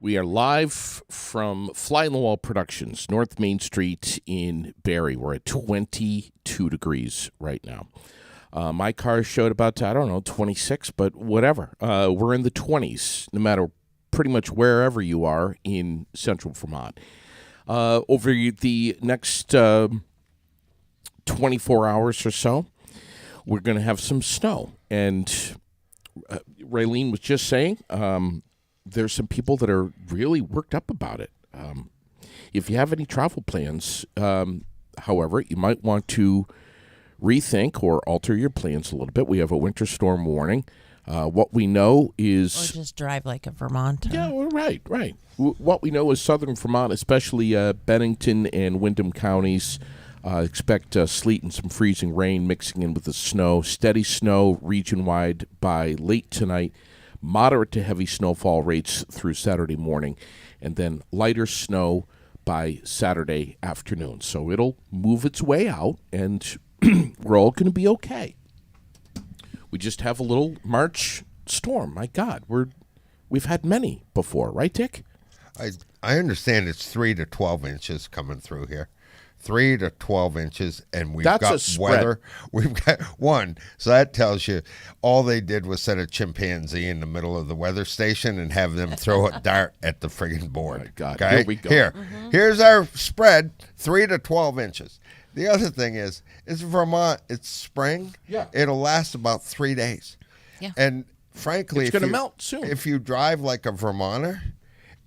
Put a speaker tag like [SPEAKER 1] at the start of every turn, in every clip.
[SPEAKER 1] We are live from Fly on the Wall Productions, North Main Street in Barrie. We're at 22 degrees right now. My car showed about, 26, but whatever. We're in the 20s, no matter pretty much wherever you are in central Vermont. Over the next 24 hours or so, we're going to have some snow. And Raylene was just saying, there's some people that are really worked up about it. If you have any travel plans, however, you might want to rethink or alter your plans a little bit. We have a winter storm warning. What we know is...
[SPEAKER 2] Or just drive like a Vermonter.
[SPEAKER 1] Yeah, well, right. What we know is southern Vermont, especially Bennington and Windham counties, expect sleet and some freezing rain mixing in with the snow. Steady snow region-wide by late tonight. Moderate to heavy snowfall rates through Saturday morning, and then lighter snow by Saturday afternoon. So it'll move its way out, and we're all going to be okay. We just have a little March storm. My God, we've had many before, right, Dick?
[SPEAKER 3] I understand it's 3 to 12 inches coming through here. 3 to 12 inches, and
[SPEAKER 1] That's a
[SPEAKER 3] got
[SPEAKER 1] spread.
[SPEAKER 3] weather. We've got one. So that tells you all they did was set a chimpanzee in the middle of the weather station and have them throw a dart at the friggin' board.
[SPEAKER 1] Oh my God.
[SPEAKER 3] Okay?
[SPEAKER 1] Here we go.
[SPEAKER 3] Here's our spread, 3 to 12 inches. The other thing is, it's Vermont. It's spring.
[SPEAKER 1] Yeah.
[SPEAKER 3] It'll last about 3 days.
[SPEAKER 2] Yeah.
[SPEAKER 3] And frankly,
[SPEAKER 1] It's gonna melt soon.
[SPEAKER 3] If you drive like a Vermonter,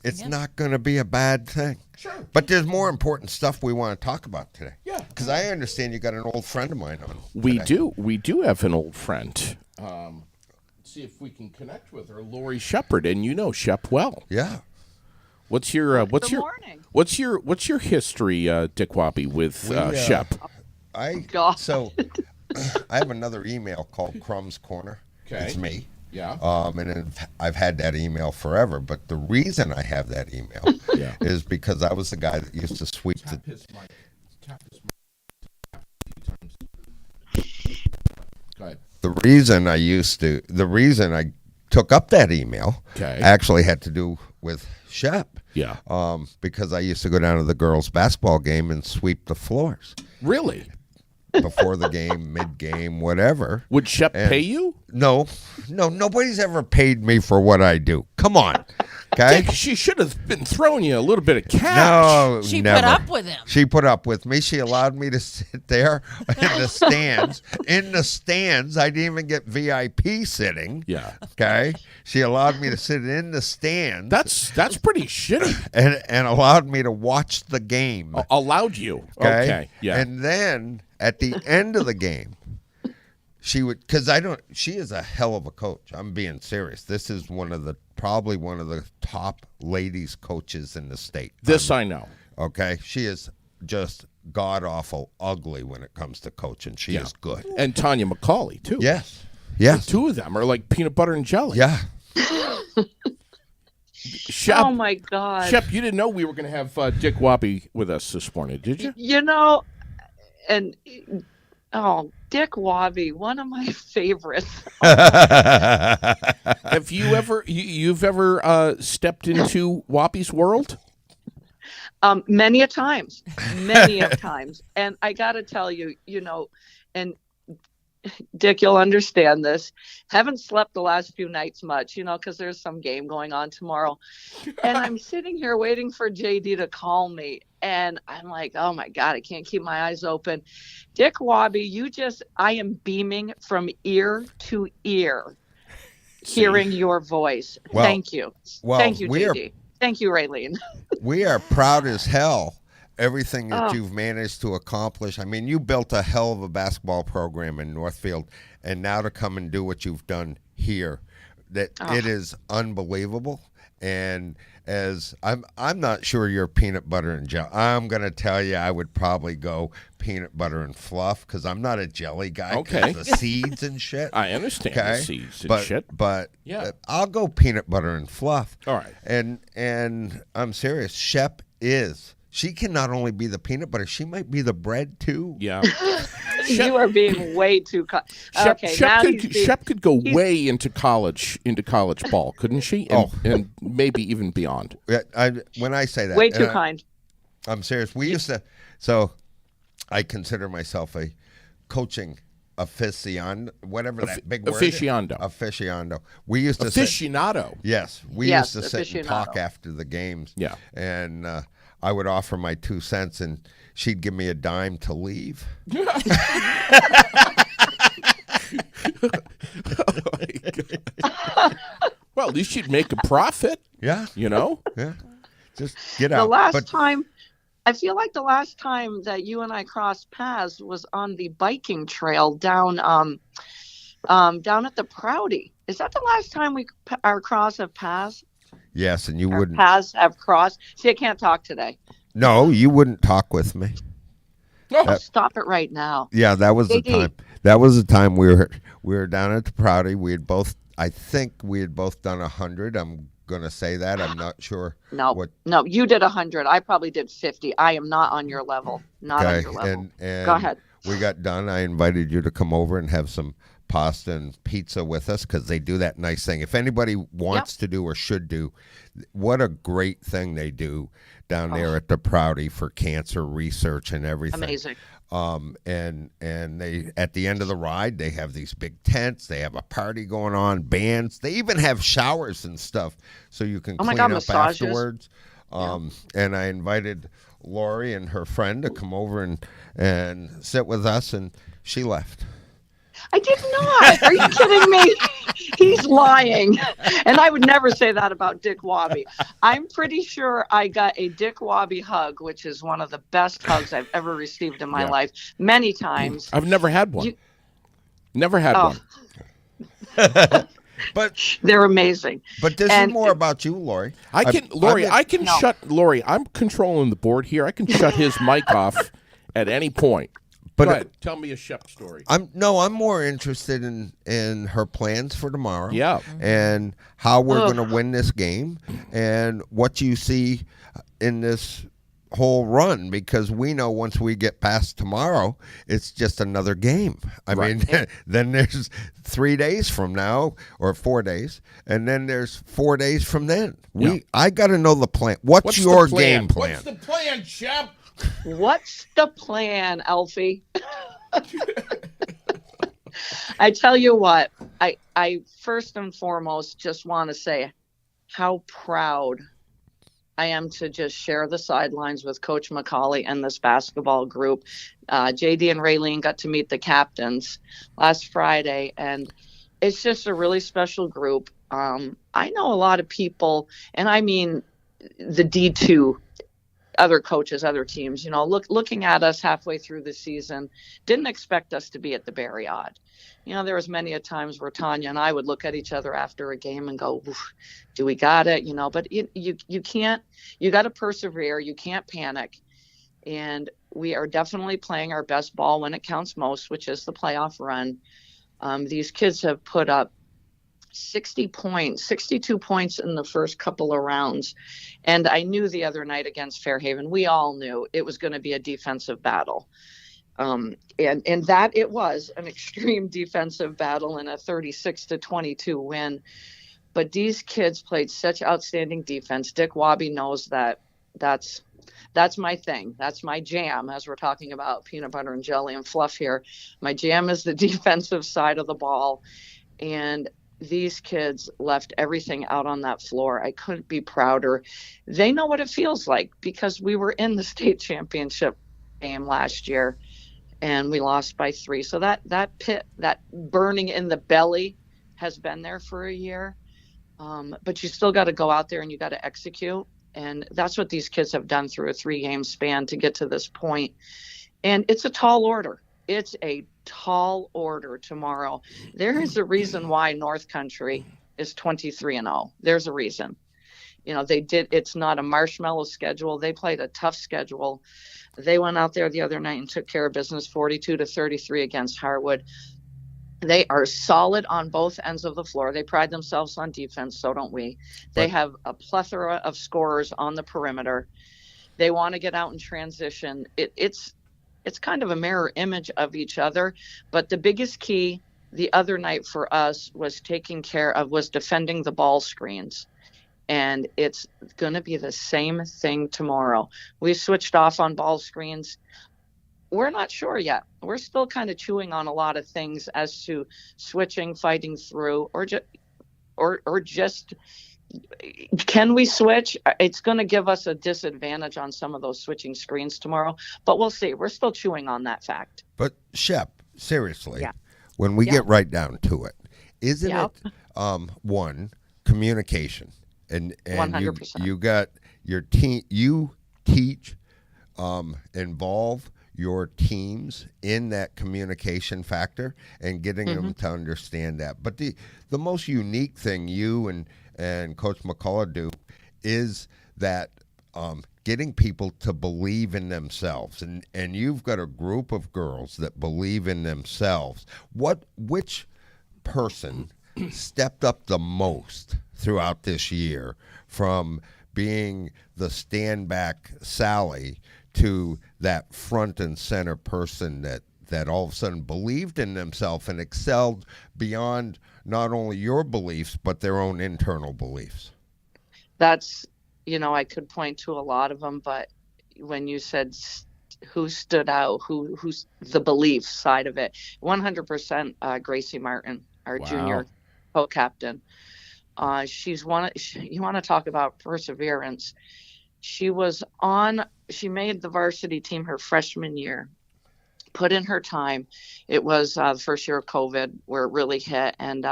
[SPEAKER 3] it's not going to be a bad thing.
[SPEAKER 1] Sure.
[SPEAKER 3] But there's more important stuff we want to talk about today.
[SPEAKER 1] Yeah.
[SPEAKER 3] Because I understand you got an old friend of mine on.
[SPEAKER 1] We
[SPEAKER 3] today.
[SPEAKER 1] do. We do have an old friend. Let's see if we can connect with her, Lori Shepard, and you know Shep well.
[SPEAKER 3] Yeah.
[SPEAKER 1] What's your
[SPEAKER 4] Good morning.
[SPEAKER 1] what's your history, Dick Wappy, with Shep?
[SPEAKER 4] God.
[SPEAKER 3] So I have another email called Crumb's Corner.
[SPEAKER 1] Okay.
[SPEAKER 3] It's me.
[SPEAKER 1] Yeah.
[SPEAKER 3] And I've had that email forever. But the reason I have that email
[SPEAKER 1] Yeah.
[SPEAKER 3] is because I was the guy that used to sweep the.
[SPEAKER 1] His mic. Tap his mic. Go ahead.
[SPEAKER 3] The reason I took up that email
[SPEAKER 1] Okay.
[SPEAKER 3] actually had to do with Shep.
[SPEAKER 1] Yeah.
[SPEAKER 3] Because I used to go down to the girls' basketball game and sweep the floors
[SPEAKER 1] Really?
[SPEAKER 3] before the game, mid-game, whatever.
[SPEAKER 1] Would Shep
[SPEAKER 3] And-
[SPEAKER 1] pay you?
[SPEAKER 3] No, nobody's ever paid me for what I do. Come on, okay?
[SPEAKER 1] Dick, she should have been throwing you a little bit of cash.
[SPEAKER 3] No,
[SPEAKER 2] She
[SPEAKER 3] never.
[SPEAKER 2] put up with him.
[SPEAKER 3] She put up with me. She allowed me to sit there in the stands. In the stands, I didn't even get VIP sitting.
[SPEAKER 1] Yeah.
[SPEAKER 3] Okay, she allowed me to sit in the stands.
[SPEAKER 1] That's pretty shitty.
[SPEAKER 3] and allowed me to watch the game.
[SPEAKER 1] Allowed you.
[SPEAKER 3] Okay.
[SPEAKER 1] Yeah.
[SPEAKER 3] And then at the end of the game, she would, she is a hell of a coach. I'm being serious. This is probably one of the top ladies coaches in the state.
[SPEAKER 1] I know.
[SPEAKER 3] Okay. She is just god awful ugly when it comes to coaching. She is good.
[SPEAKER 1] And Tanya McCauley, too.
[SPEAKER 3] Yes.
[SPEAKER 1] The
[SPEAKER 3] Yes.
[SPEAKER 1] two of them are like peanut butter and jelly.
[SPEAKER 3] Yeah.
[SPEAKER 1] Shep,
[SPEAKER 4] Oh my God.
[SPEAKER 1] Shep, you didn't know we were going to have Dick Wappy with us this morning, did you?
[SPEAKER 4] You know, and Dick Wabi, one of my favorites.
[SPEAKER 1] Have you ever you've ever stepped into Wappy's world?
[SPEAKER 4] Many a times. And I got to tell you, and Dick, you'll understand this. Haven't slept the last few nights much, because there's some game going on tomorrow. And I'm sitting here waiting for JD to call me. And I'm like, oh my God, I can't keep my eyes open. Dick Wabi, I am beaming from ear to ear hearing your voice.
[SPEAKER 3] Well-
[SPEAKER 4] Thank you.
[SPEAKER 3] well,
[SPEAKER 4] Thank you,
[SPEAKER 3] we are-
[SPEAKER 4] JD. Thank you, Raylene.
[SPEAKER 3] We are proud as hell. Everything that
[SPEAKER 4] Oh.
[SPEAKER 3] you've managed to accomplish. I mean, you built a hell of a basketball program in Northfield, and now to come and do what you've done here, it is unbelievable. And as I'm not sure you're peanut butter and jelly. I'm gonna tell you, I would probably go peanut butter and fluff because I'm not a jelly guy. 'cause
[SPEAKER 1] Okay.
[SPEAKER 3] the seeds and shit.
[SPEAKER 1] I understand the
[SPEAKER 3] Okay,
[SPEAKER 1] seeds and
[SPEAKER 3] but
[SPEAKER 1] shit. Yeah.
[SPEAKER 3] I'll go peanut butter and fluff.
[SPEAKER 1] All right.
[SPEAKER 3] And I'm serious. Shep is she can not only be the peanut butter, she might be the bread too.
[SPEAKER 1] Yeah.
[SPEAKER 4] You are being way too. Okay, now
[SPEAKER 1] Shep could go way into college ball, couldn't she? And maybe even beyond.
[SPEAKER 3] When I say that,
[SPEAKER 4] way too kind.
[SPEAKER 3] I'm serious. We used to. So, I consider myself a coaching aficionado, whatever that big word is. Aficionado. We used to
[SPEAKER 1] aficionado.
[SPEAKER 3] Yes, we used to sit and talk after the games.
[SPEAKER 1] Yeah,
[SPEAKER 3] and I would offer my 2 cents, and she'd give me a dime to leave.
[SPEAKER 1] Oh well, at least you'd make a profit.
[SPEAKER 3] Yeah,
[SPEAKER 1] Yeah,
[SPEAKER 3] just get out.
[SPEAKER 4] The last time. I feel like the last time that you and I crossed paths was on the biking trail down at the Prouty. Is that the last time our cross have paths?
[SPEAKER 3] Yes, and you wouldn't.
[SPEAKER 4] Paths have crossed. See, I can't talk today.
[SPEAKER 3] No, you wouldn't talk with me.
[SPEAKER 4] Stop it right now.
[SPEAKER 3] Yeah, that was the time. That was the time we were down at the Prouty. I think we had both done 100. I'm going to say that. I'm not sure.
[SPEAKER 4] No, you did 100. I probably did 50. I am not on your level. Not on your level.
[SPEAKER 3] And
[SPEAKER 4] go ahead.
[SPEAKER 3] We got done. I invited you to come over and have some pasta and pizza with us because they do that nice thing. If anybody wants to do or should do, what a great thing they do down there at the Prouty for cancer research and everything.
[SPEAKER 4] Amazing.
[SPEAKER 3] And they, at the end of the ride, they have these big tents. They have a party going on, bands. They even have showers and stuff so you can clean up
[SPEAKER 4] massages.
[SPEAKER 3] afterwards. And I invited Lori and her friend to come over and sit with us, and she left.
[SPEAKER 4] I did not. Are you kidding me? He's lying. And I would never say that about Dick Wabi. I'm pretty sure I got a Dick Wabi hug, which is one of the best hugs I've ever received in my life, many times.
[SPEAKER 1] I've never had one. Never had one.
[SPEAKER 3] But
[SPEAKER 4] they're amazing.
[SPEAKER 3] But this is more about you, Lori.
[SPEAKER 1] Lori, I'm controlling the board here. I can shut his mic off at any point. But go ahead, tell me a Shep story.
[SPEAKER 3] I'm more interested in her plans for tomorrow.
[SPEAKER 1] Yeah.
[SPEAKER 3] And how we're going to win this game and what you see in this whole run, because we know once we get past tomorrow, it's just another game. I mean, then there's 3 days from now or 4 days, and then there's 4 days from then. I got to know the plan. What's your game plan?
[SPEAKER 1] What's the plan, Shep?
[SPEAKER 4] What's the plan, Elfie? I tell you what, I first and foremost just want to say how proud I am to just share the sidelines with Coach McCauley and this basketball group. JD and Raylene got to meet the captains last Friday, and it's just a really special group. I know a lot of people, and I mean the D2 other coaches, other teams, looking at us halfway through the season, didn't expect us to be at the Barriott. There was many a times where Tanya and I would look at each other after a game and go, do we got it? But you can't, you got to persevere. You can't panic. And we are definitely playing our best ball when it counts most, which is the playoff run. These kids have put up 60 points, 62 points in the first couple of rounds. And I knew the other night against Fairhaven, we all knew it was going to be a defensive battle. And that it was an extreme defensive battle and a 36-22 win. But these kids played such outstanding defense. Dick Wabi knows that that's my thing. That's my jam, as we're talking about peanut butter and jelly and fluff here. My jam is the defensive side of the ball. And these kids left everything out on that floor. I couldn't be prouder. They know what it feels like because we were in the state championship game last year and we lost by 3. So that pit, that burning in the belly has been there for a year. But you still got to go out there and you got to execute. And that's what these kids have done through a 3-game span to get to this point. And it's a tall order. It's a tall order tomorrow. There is a reason why North Country is 23-0. There's a reason. It's not a marshmallow schedule. They played a tough schedule. They went out there the other night and took care of business 42-33 against Harwood. They are solid on both ends of the floor. They pride themselves on defense. So don't we. They have a plethora of scorers on the perimeter. They want to get out and transition. It's kind of a mirror image of each other. But the biggest key the other night for us was defending the ball screens. And it's going to be the same thing tomorrow. We switched off on ball screens. We're not sure yet. We're still kind of chewing on a lot of things as to switching, fighting through, or just can we switch? It's going to give us a disadvantage on some of those switching screens tomorrow, but we'll see. We're still chewing on that fact.
[SPEAKER 3] But Shep, seriously,
[SPEAKER 4] Yeah.
[SPEAKER 3] when we
[SPEAKER 4] Yeah.
[SPEAKER 3] get right down to it, isn't
[SPEAKER 4] Yeah.
[SPEAKER 3] it one, communication, and
[SPEAKER 4] 100%.
[SPEAKER 3] you got your team, you teach, involve your teams in that communication factor and getting them to understand that. But the most unique thing you and Coach McCullough do is that getting people to believe in themselves. And you've got a group of girls that believe in themselves. Which person stepped up the most throughout this year from being the stand back Sally to that front and center person that all of a sudden believed in themselves and excelled beyond not only your beliefs, but their own internal beliefs?
[SPEAKER 4] That's, I could point to a lot of them, but when you said who stood out, who's the belief side of it, 100% Gracie Martin, our
[SPEAKER 1] Wow.
[SPEAKER 4] junior co-captain. She's you want to talk about perseverance. She made the varsity team her freshman year, put in her time. It was the first year of COVID where it really hit. And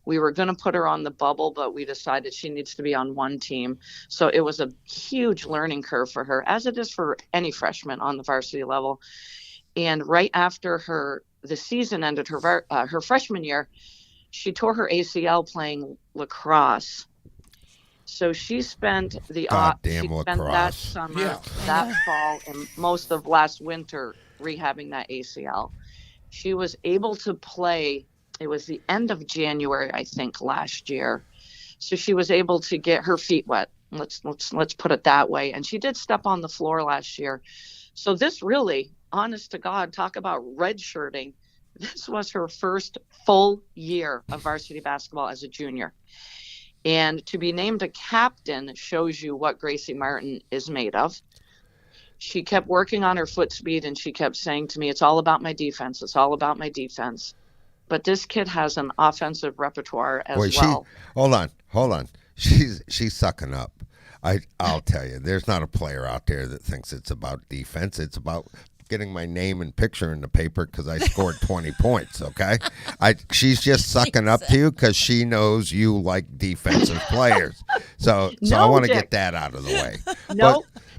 [SPEAKER 4] we were going to put her on the bubble, but we decided she needs to be on one team. So it was a huge learning curve for her, as it is for any freshman on the varsity level. And right after the season ended, her freshman year, she tore her ACL playing lacrosse. So she spent that summer, that fall, and most of last winter rehabbing that ACL. She was able to play. It was the end of January, I think, last year. So she was able to get her feet wet. Let's put it that way. And she did step on the floor last year. So this really, honest to God, talk about redshirting. This was her first full year of varsity basketball as a junior. And to be named a captain shows you what Gracie Martin is made of. She kept working on her foot speed, and she kept saying to me, it's all about my defense. It's all about my defense. But this kid has an offensive repertoire as well.
[SPEAKER 3] Hold on. She's sucking up. I'll tell you, there's not a player out there that thinks it's about defense. It's about getting my name and picture in the paper because I scored 20 points, okay? She's just sucking up to you because she knows you like defensive players. So I want to get that out of the way.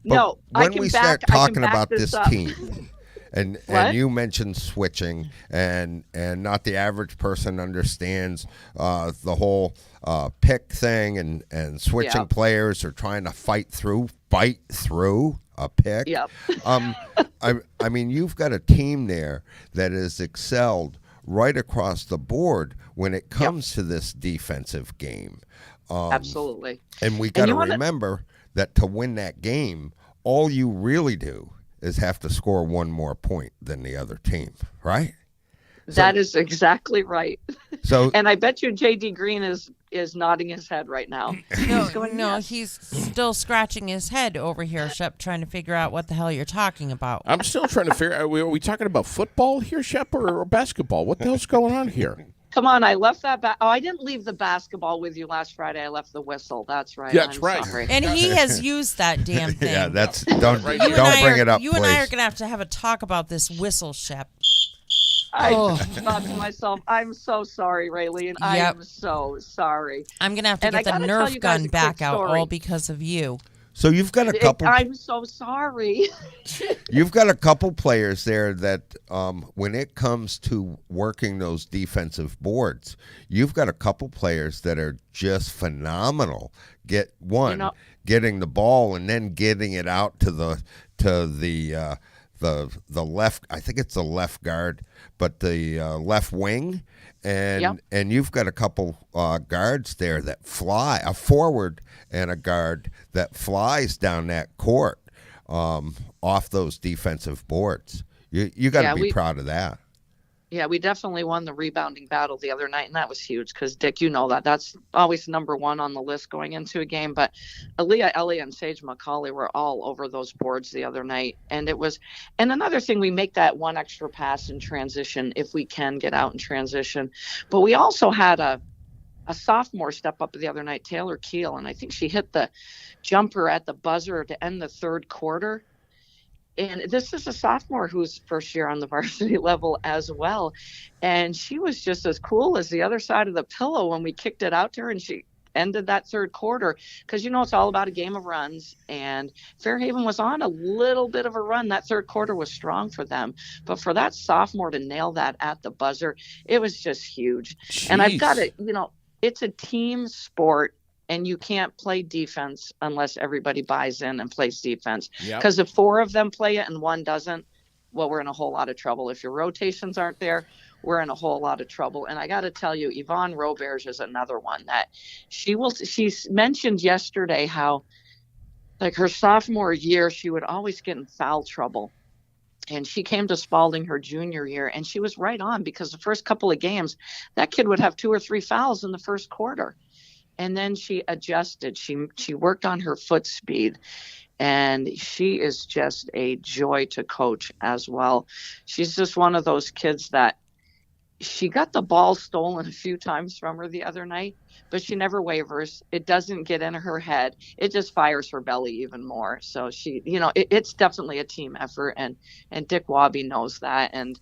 [SPEAKER 4] No.
[SPEAKER 3] When we start talking about this team, and you mentioned switching, and not the average person understands the whole pick thing and switching players or trying to fight through a pick.
[SPEAKER 4] Yep.
[SPEAKER 3] I mean, you've got a team there that has excelled right across the board when it comes to this defensive game.
[SPEAKER 4] Absolutely.
[SPEAKER 3] And we got to remember that to win that game, all you really do is have to score one more point than the other team, right?
[SPEAKER 4] That is exactly right.
[SPEAKER 3] So,
[SPEAKER 4] and I bet you J.D. Green is nodding his head right now.
[SPEAKER 2] He's still scratching his head over here, Shep, trying to figure out what the hell you're talking about.
[SPEAKER 1] I'm still trying to figure out, are we talking about football here, Shep, or basketball? What the hell's going on here?
[SPEAKER 4] Come on, I left that I didn't leave the basketball with you last Friday. I left the whistle. That's right.
[SPEAKER 1] Yeah, that's
[SPEAKER 4] I'm
[SPEAKER 1] right.
[SPEAKER 4] Sorry.
[SPEAKER 2] And he has used that damn thing.
[SPEAKER 3] yeah, don't bring it up,
[SPEAKER 2] You
[SPEAKER 3] please.
[SPEAKER 2] and I are going to have a talk about this whistle, Shep.
[SPEAKER 4] I just thought to myself, I'm so sorry, Raylene. I am so sorry.
[SPEAKER 2] I'm going to have to get the Nerf gun back out all because of you.
[SPEAKER 3] So you've got a couple.
[SPEAKER 4] I'm so sorry.
[SPEAKER 3] You've got a couple players there that, when it comes to working those defensive boards, you've got a couple players that are just phenomenal. Getting the ball and then getting it out to the left. I think it's the left guard, but the left wing. And you've got a couple guards there that fly, a forward and a guard that flies down that court. off those defensive boards. You got to
[SPEAKER 4] Yeah,
[SPEAKER 3] be proud of that.
[SPEAKER 4] Yeah, we definitely won the rebounding battle the other night, and that was huge because, Dick, you know that's always number one on the list going into a game. But Aaliyah Elliott and Sage McCauley were all over those boards the other night. And another thing, we make that one extra pass in transition if we can get out in transition. But we also had a sophomore step up the other night, Taylor Keel, and I think she hit the jumper at the buzzer to end the third quarter. And this is a sophomore who's first year on the varsity level as well. And she was just as cool as the other side of the pillow when we kicked it out to her and she ended that third quarter. Because, it's all about a game of runs. And Fairhaven was on a little bit of a run. That third quarter was strong for them. But for that sophomore to nail that at the buzzer, it was just huge.
[SPEAKER 1] Jeez.
[SPEAKER 4] And I've got to, it's a team sport. And you can't play defense unless everybody buys in and plays defense. Because if 4 of them play it and 1 doesn't, well, we're in a whole lot of trouble. If your rotations aren't there, we're in a whole lot of trouble. And I got to tell you, Yvonne Roberge is another one that she mentioned yesterday how, like, her sophomore year, she would always get in foul trouble. And she came to Spalding her junior year, and she was right on because the first couple of games, that kid would have 2 or 3 fouls in the first quarter. And then she adjusted. She worked on her foot speed, and she is just a joy to coach as well. She's just one of those kids that she got the ball stolen a few times from her the other night, but she never wavers. It doesn't get in her head. It just fires her belly even more. So she, it's definitely a team effort, and Dick Wabi knows that. And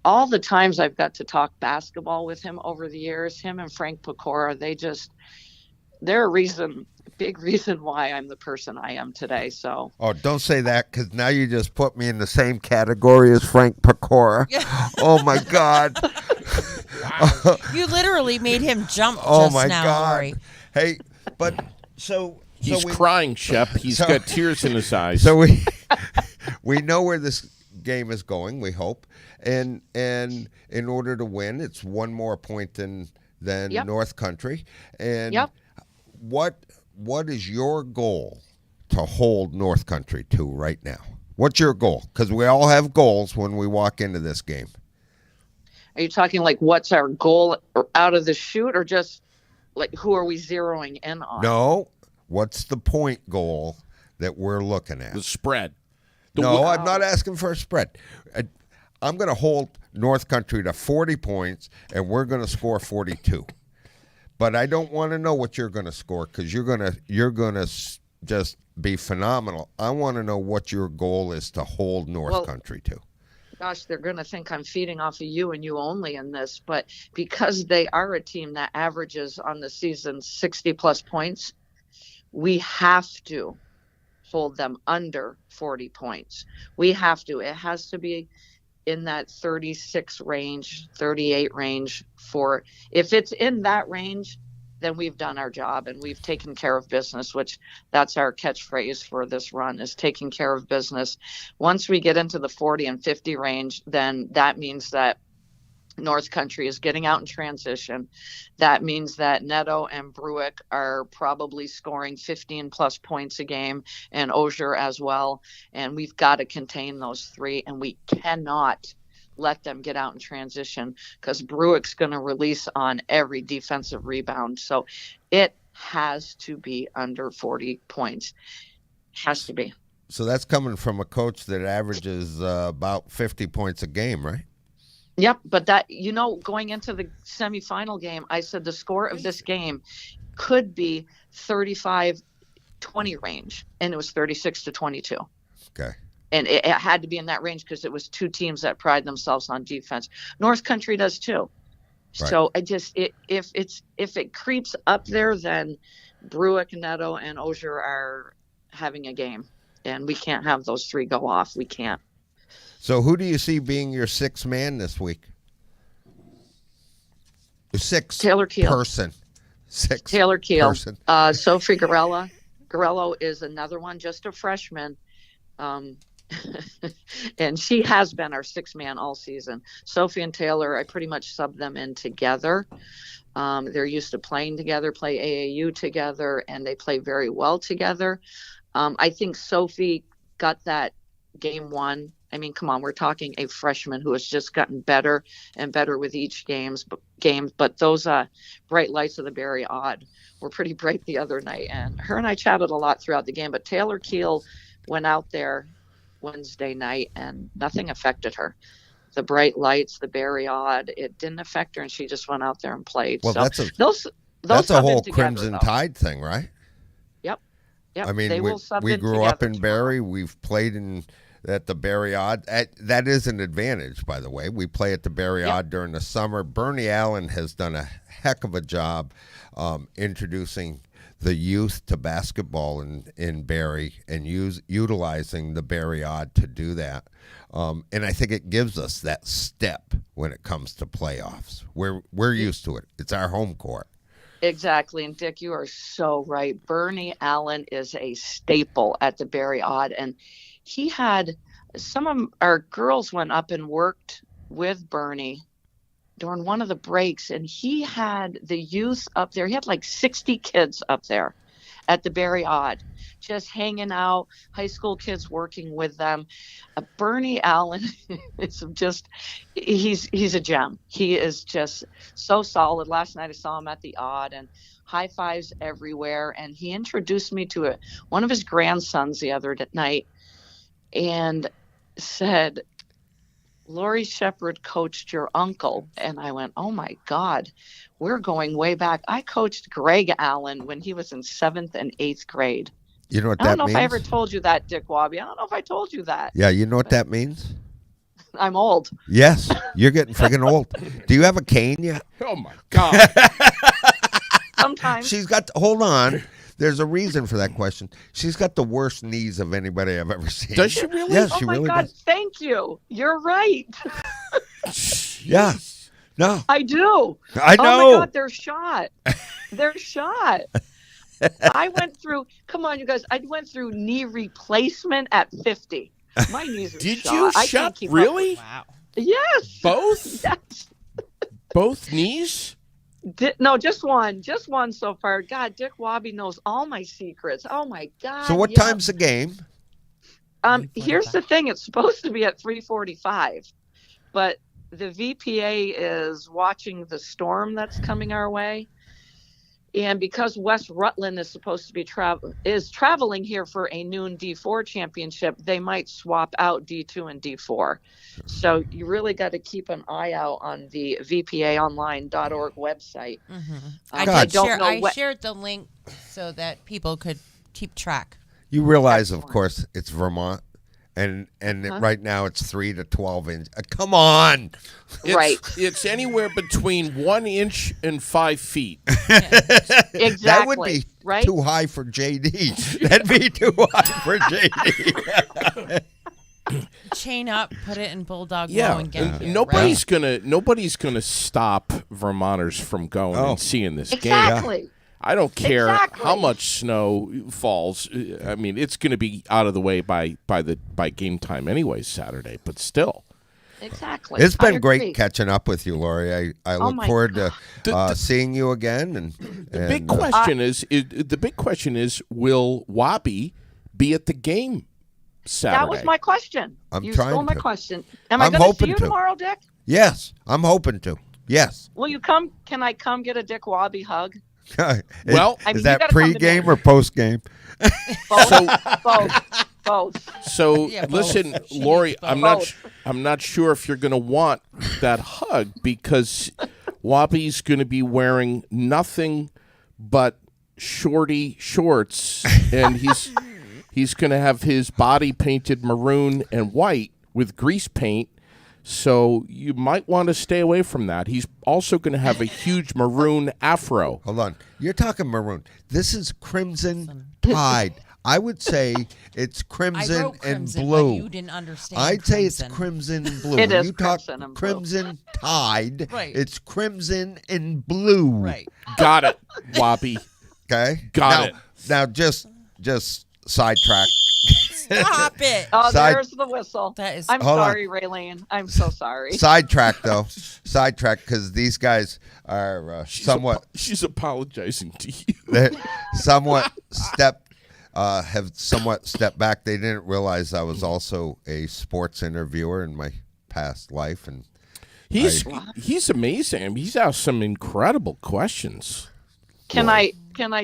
[SPEAKER 4] all the times I've got to talk basketball with him over the years, him and Frank Pecora, they're a big reason why I'm the person I am today. So.
[SPEAKER 3] Oh, don't say that, because now you just put me in the same category as Frank Pecora. Oh my God.
[SPEAKER 2] Wow. You literally made him jump
[SPEAKER 3] oh
[SPEAKER 2] just
[SPEAKER 3] my
[SPEAKER 2] now,
[SPEAKER 3] God.
[SPEAKER 2] Lori.
[SPEAKER 3] Hey, but
[SPEAKER 1] he's crying, Shep. He's got tears in his eyes.
[SPEAKER 3] So we know where this game is going, we hope. And in order to win, it's 1 more point than North Country. And what is your goal to hold North Country to right now? What's your goal? Because we all have goals when we walk into this game.
[SPEAKER 4] Are you talking like what's our goal out of the chute, or just like who are we zeroing in on?
[SPEAKER 3] No. What's the point goal that we're looking at?
[SPEAKER 1] The spread.
[SPEAKER 3] I'm not asking for a spread. I'm going to hold North Country to 40 points, and we're going to score 42. But I don't want to know what you're going to score, because you're going to just be phenomenal. I want to know what your goal is to hold North Country to.
[SPEAKER 4] Gosh, they're going to think I'm feeding off of you and you only in this, but because they are a team that averages on the season 60-plus points, we have to hold them under 40 points. We have to. It has to be in that 36 range, 38 range. If it's in that range, then we've done our job and we've taken care of business, which that's our catchphrase for this run, is taking care of business. Once we get into the 40 and 50 range, then that means that North Country is getting out in transition. That means that Neto and Bruick are probably scoring 15 plus points a game, and Osier as well. And we've got to contain those 3, and we cannot let them get out in transition, because Bruick's going to release on every defensive rebound. So it has to be under 40 points. Has to be.
[SPEAKER 3] So that's coming from a coach that averages about 50 points a game, right?
[SPEAKER 4] Yep, but that, going into the semifinal game, I said the score of this game could be 35-20 range, and it was 36-22.
[SPEAKER 3] Okay.
[SPEAKER 4] And it had to be in that range because it was 2 teams that pride themselves on defense. North Country does too. Right. So if it creeps up there, then Bruick, Neto, and Osier are having a game, and we can't have those 3 go off. We can't.
[SPEAKER 3] So who do you see being your 6th man this week?
[SPEAKER 4] Taylor Keel.
[SPEAKER 3] Person. 6th
[SPEAKER 4] Taylor Keel.
[SPEAKER 3] Person.
[SPEAKER 4] Sophie Garella. Garello is another one, just a freshman. And she has been our 6th man all season. Sophie and Taylor, I pretty much sub them in together. They're used to playing together, play AAU together, and they play very well together. I think Sophie got that game one. I mean, come on, we're talking a freshman who has just gotten better and better with each game. But those bright lights of the Barry Odd were pretty bright the other night. And her and I chatted a lot throughout the game. But Taylor Keel went out there Wednesday night and nothing affected her. The bright lights, the Barry Odd, it didn't affect her, and she just went out there and played.
[SPEAKER 3] Well,
[SPEAKER 4] so
[SPEAKER 3] that's a
[SPEAKER 4] sub in
[SPEAKER 3] whole
[SPEAKER 4] together,
[SPEAKER 3] Crimson
[SPEAKER 4] though.
[SPEAKER 3] Tide thing, right?
[SPEAKER 4] Yep.
[SPEAKER 3] I mean,
[SPEAKER 4] they will sub
[SPEAKER 3] we
[SPEAKER 4] in
[SPEAKER 3] grew up
[SPEAKER 4] together
[SPEAKER 3] in
[SPEAKER 4] tomorrow.
[SPEAKER 3] Barry. We've played at the Barry Odd. That is an advantage, by the way. We play at the Barry
[SPEAKER 4] Yep.
[SPEAKER 3] Odd during the summer. Bernie Allen has done a heck of a job introducing the youth to basketball in Barry and utilizing the Barry Odd to do that. And I think it gives us that step when it comes to playoffs. We're used to it. It's our home court.
[SPEAKER 4] Exactly. And Dick, you are so right. Bernie Allen is a staple at the Barry Odd. And he had some of our girls went up and worked with Bernie during one of the breaks. And he had the youth up there. He had like 60 kids up there at the Barry Odd, just hanging out, high school kids working with them. Bernie Allen is he's a gem. He is just so solid. Last night I saw him at the Odd and high fives everywhere. And he introduced me to one of his grandsons the other night and said, Lori Shepard coached your uncle. And I went, oh my God, we're going way back. I coached Greg Allen when he was in 7th and 8th grade.
[SPEAKER 3] You know what
[SPEAKER 4] I
[SPEAKER 3] that
[SPEAKER 4] don't know
[SPEAKER 3] means?
[SPEAKER 4] if I ever told you that, Dick Wobby. I don't know if I told you that.
[SPEAKER 3] Yeah, you know what that means?
[SPEAKER 4] I'm old.
[SPEAKER 3] Yes, you're getting friggin' old. Do you have a cane yet?
[SPEAKER 1] Oh my God!
[SPEAKER 4] Sometimes.
[SPEAKER 3] She's got. Hold on. There's a reason for that question. She's got the worst knees of anybody I've ever seen.
[SPEAKER 1] Does she really?
[SPEAKER 3] Yes,
[SPEAKER 4] Oh
[SPEAKER 3] she
[SPEAKER 4] my
[SPEAKER 3] really
[SPEAKER 4] God,
[SPEAKER 3] does.
[SPEAKER 4] thank you. You're right.
[SPEAKER 3] Yeah. No,
[SPEAKER 4] I do.
[SPEAKER 3] I know.
[SPEAKER 4] Oh my God, they're shot. They're shot. I went through, come on, you guys, I went through knee replacement at 50. My knees are
[SPEAKER 1] Did
[SPEAKER 4] shot.
[SPEAKER 1] you
[SPEAKER 4] I can't
[SPEAKER 1] shot
[SPEAKER 4] keep up
[SPEAKER 1] really?
[SPEAKER 2] Wow.
[SPEAKER 4] Yes.
[SPEAKER 1] Both?
[SPEAKER 4] Yes.
[SPEAKER 1] Both knees?
[SPEAKER 4] No, just one so far. God, Dick Wobby knows all my secrets. Oh my God.
[SPEAKER 3] So what
[SPEAKER 4] yeah.
[SPEAKER 3] time's the game?
[SPEAKER 4] Here's the thing. It's supposed to be at 3:45, but the VPA is watching the storm that's coming our way. And because West Rutland is supposed to be traveling here for a noon D4 championship, they might swap out D2 and D4. So you really got to keep an eye out on the VPAonline.org website.
[SPEAKER 2] Mm-hmm. I shared the link so that people could keep track.
[SPEAKER 3] You realize, of
[SPEAKER 4] Excellent.
[SPEAKER 3] course, it's Vermont, and right now it's 3 to 12 inch. Come on.
[SPEAKER 4] Right.
[SPEAKER 1] It's anywhere between 1 inch and 5 feet.
[SPEAKER 4] Exactly.
[SPEAKER 3] That would be
[SPEAKER 4] right?
[SPEAKER 3] too high for JD. That'd be too high for JD.
[SPEAKER 2] Chain up, put it in bulldog
[SPEAKER 1] Yeah,
[SPEAKER 2] mode and get
[SPEAKER 1] and
[SPEAKER 2] here,
[SPEAKER 1] nobody's gonna stop Vermonters from going and seeing this game.
[SPEAKER 4] Exactly.
[SPEAKER 1] I don't care
[SPEAKER 4] Exactly.
[SPEAKER 1] how much snow falls. I mean, it's going to be out of the way by game time anyways Saturday. But still,
[SPEAKER 4] Exactly.
[SPEAKER 3] It's been
[SPEAKER 4] I
[SPEAKER 3] great
[SPEAKER 4] agree.
[SPEAKER 3] catching up with you, Lori. I
[SPEAKER 4] Oh
[SPEAKER 3] look
[SPEAKER 4] my
[SPEAKER 3] forward to
[SPEAKER 1] The-
[SPEAKER 3] seeing you again. And
[SPEAKER 1] the big question is, will Wabi be at the game Saturday?
[SPEAKER 4] That was my question.
[SPEAKER 3] I'm
[SPEAKER 4] you
[SPEAKER 3] trying
[SPEAKER 4] stole my
[SPEAKER 3] to.
[SPEAKER 4] question. Am I
[SPEAKER 3] I'm
[SPEAKER 4] going to see
[SPEAKER 3] hoping
[SPEAKER 4] you
[SPEAKER 3] to.
[SPEAKER 4] tomorrow, Dick?
[SPEAKER 3] Yes, I'm hoping to. Yes.
[SPEAKER 4] Will you come? Can I come get a Dick Wobby hug?
[SPEAKER 1] Well,
[SPEAKER 4] I mean,
[SPEAKER 3] is
[SPEAKER 4] you
[SPEAKER 3] that
[SPEAKER 4] gotta come to
[SPEAKER 3] pre-game
[SPEAKER 4] me.
[SPEAKER 3] or post-game?
[SPEAKER 4] Both. Both.
[SPEAKER 1] So
[SPEAKER 2] Yeah, both.
[SPEAKER 1] listen,
[SPEAKER 2] She
[SPEAKER 1] Lori,
[SPEAKER 2] needs
[SPEAKER 4] both.
[SPEAKER 1] I'm not sure if you're going to want that hug because Wabi's going to be wearing nothing but shorty shorts, and he's going to have his body painted maroon and white with grease paint. So you might want to stay away from that. He's also going to have a huge maroon afro.
[SPEAKER 3] Hold on. You're talking maroon. This is Crimson Tide. I would say it's
[SPEAKER 2] I
[SPEAKER 3] crimson
[SPEAKER 2] wrote
[SPEAKER 3] and
[SPEAKER 2] crimson,
[SPEAKER 3] blue.
[SPEAKER 2] but you didn't understand.
[SPEAKER 3] I'd say it's
[SPEAKER 2] crimson.
[SPEAKER 3] crimson and blue.
[SPEAKER 4] It
[SPEAKER 3] When
[SPEAKER 4] is
[SPEAKER 3] you talk
[SPEAKER 4] crimson and blue.
[SPEAKER 3] Crimson Tide,
[SPEAKER 2] Right.
[SPEAKER 3] it's crimson and blue.
[SPEAKER 2] Right.
[SPEAKER 1] Got it, Wabi.
[SPEAKER 3] Okay?
[SPEAKER 1] Got it.
[SPEAKER 3] Now just sidetrack.
[SPEAKER 2] Stop it.
[SPEAKER 4] Oh,
[SPEAKER 3] Side-
[SPEAKER 4] there's the whistle.
[SPEAKER 2] That is.
[SPEAKER 4] I'm
[SPEAKER 3] Hold on.
[SPEAKER 4] sorry, Raylene. I'm so sorry.
[SPEAKER 3] Sidetrack, though. Sidetrack, because these guys are somewhat
[SPEAKER 1] She's apologizing to you.
[SPEAKER 3] they're somewhat have somewhat stepped back. They didn't realize I was also a sports interviewer in my past life, and
[SPEAKER 1] He's amazing. I mean, he's asked some incredible questions.
[SPEAKER 4] Can I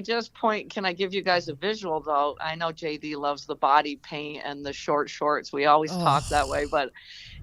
[SPEAKER 4] just point? Can I give you guys a visual though? I know JD loves the body paint and the short shorts. We always talk that way, but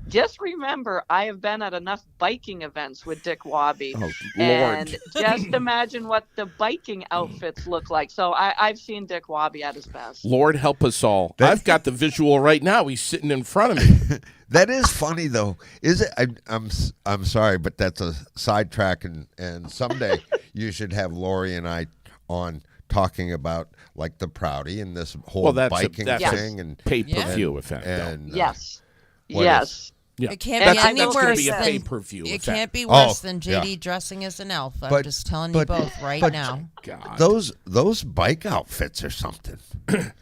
[SPEAKER 4] just remember, I have been at enough biking events with Dick Wabi,
[SPEAKER 1] Oh,
[SPEAKER 4] and
[SPEAKER 1] Lord.
[SPEAKER 4] just imagine what the biking outfits look like. So I've seen Dick Wabi at his best.
[SPEAKER 1] Lord help us all. I've got the visual right now. He's sitting in front of me.
[SPEAKER 3] that is funny though, is it? I'm sorry, but that's a sidetrack, and someday you should have Lori and I on talking about like the Proudy and this whole
[SPEAKER 1] Well, that's
[SPEAKER 3] biking
[SPEAKER 1] that's
[SPEAKER 3] thing
[SPEAKER 1] a
[SPEAKER 3] and
[SPEAKER 1] pay-per-view effect. though.
[SPEAKER 3] and
[SPEAKER 4] Yes,
[SPEAKER 3] what
[SPEAKER 4] yes.
[SPEAKER 1] Yeah.
[SPEAKER 2] It can't
[SPEAKER 4] And
[SPEAKER 2] be
[SPEAKER 4] I
[SPEAKER 2] any
[SPEAKER 4] know
[SPEAKER 1] That's going to
[SPEAKER 2] worse
[SPEAKER 1] be a
[SPEAKER 2] than
[SPEAKER 1] pay-per-view
[SPEAKER 2] it
[SPEAKER 1] effect.
[SPEAKER 2] can't be worse than
[SPEAKER 3] yeah.
[SPEAKER 2] JD dressing as an elf. I'm
[SPEAKER 3] But-
[SPEAKER 2] just telling
[SPEAKER 3] but-
[SPEAKER 2] you both right
[SPEAKER 3] but-
[SPEAKER 2] now.
[SPEAKER 1] God.
[SPEAKER 3] those bike outfits or something.
[SPEAKER 4] Dick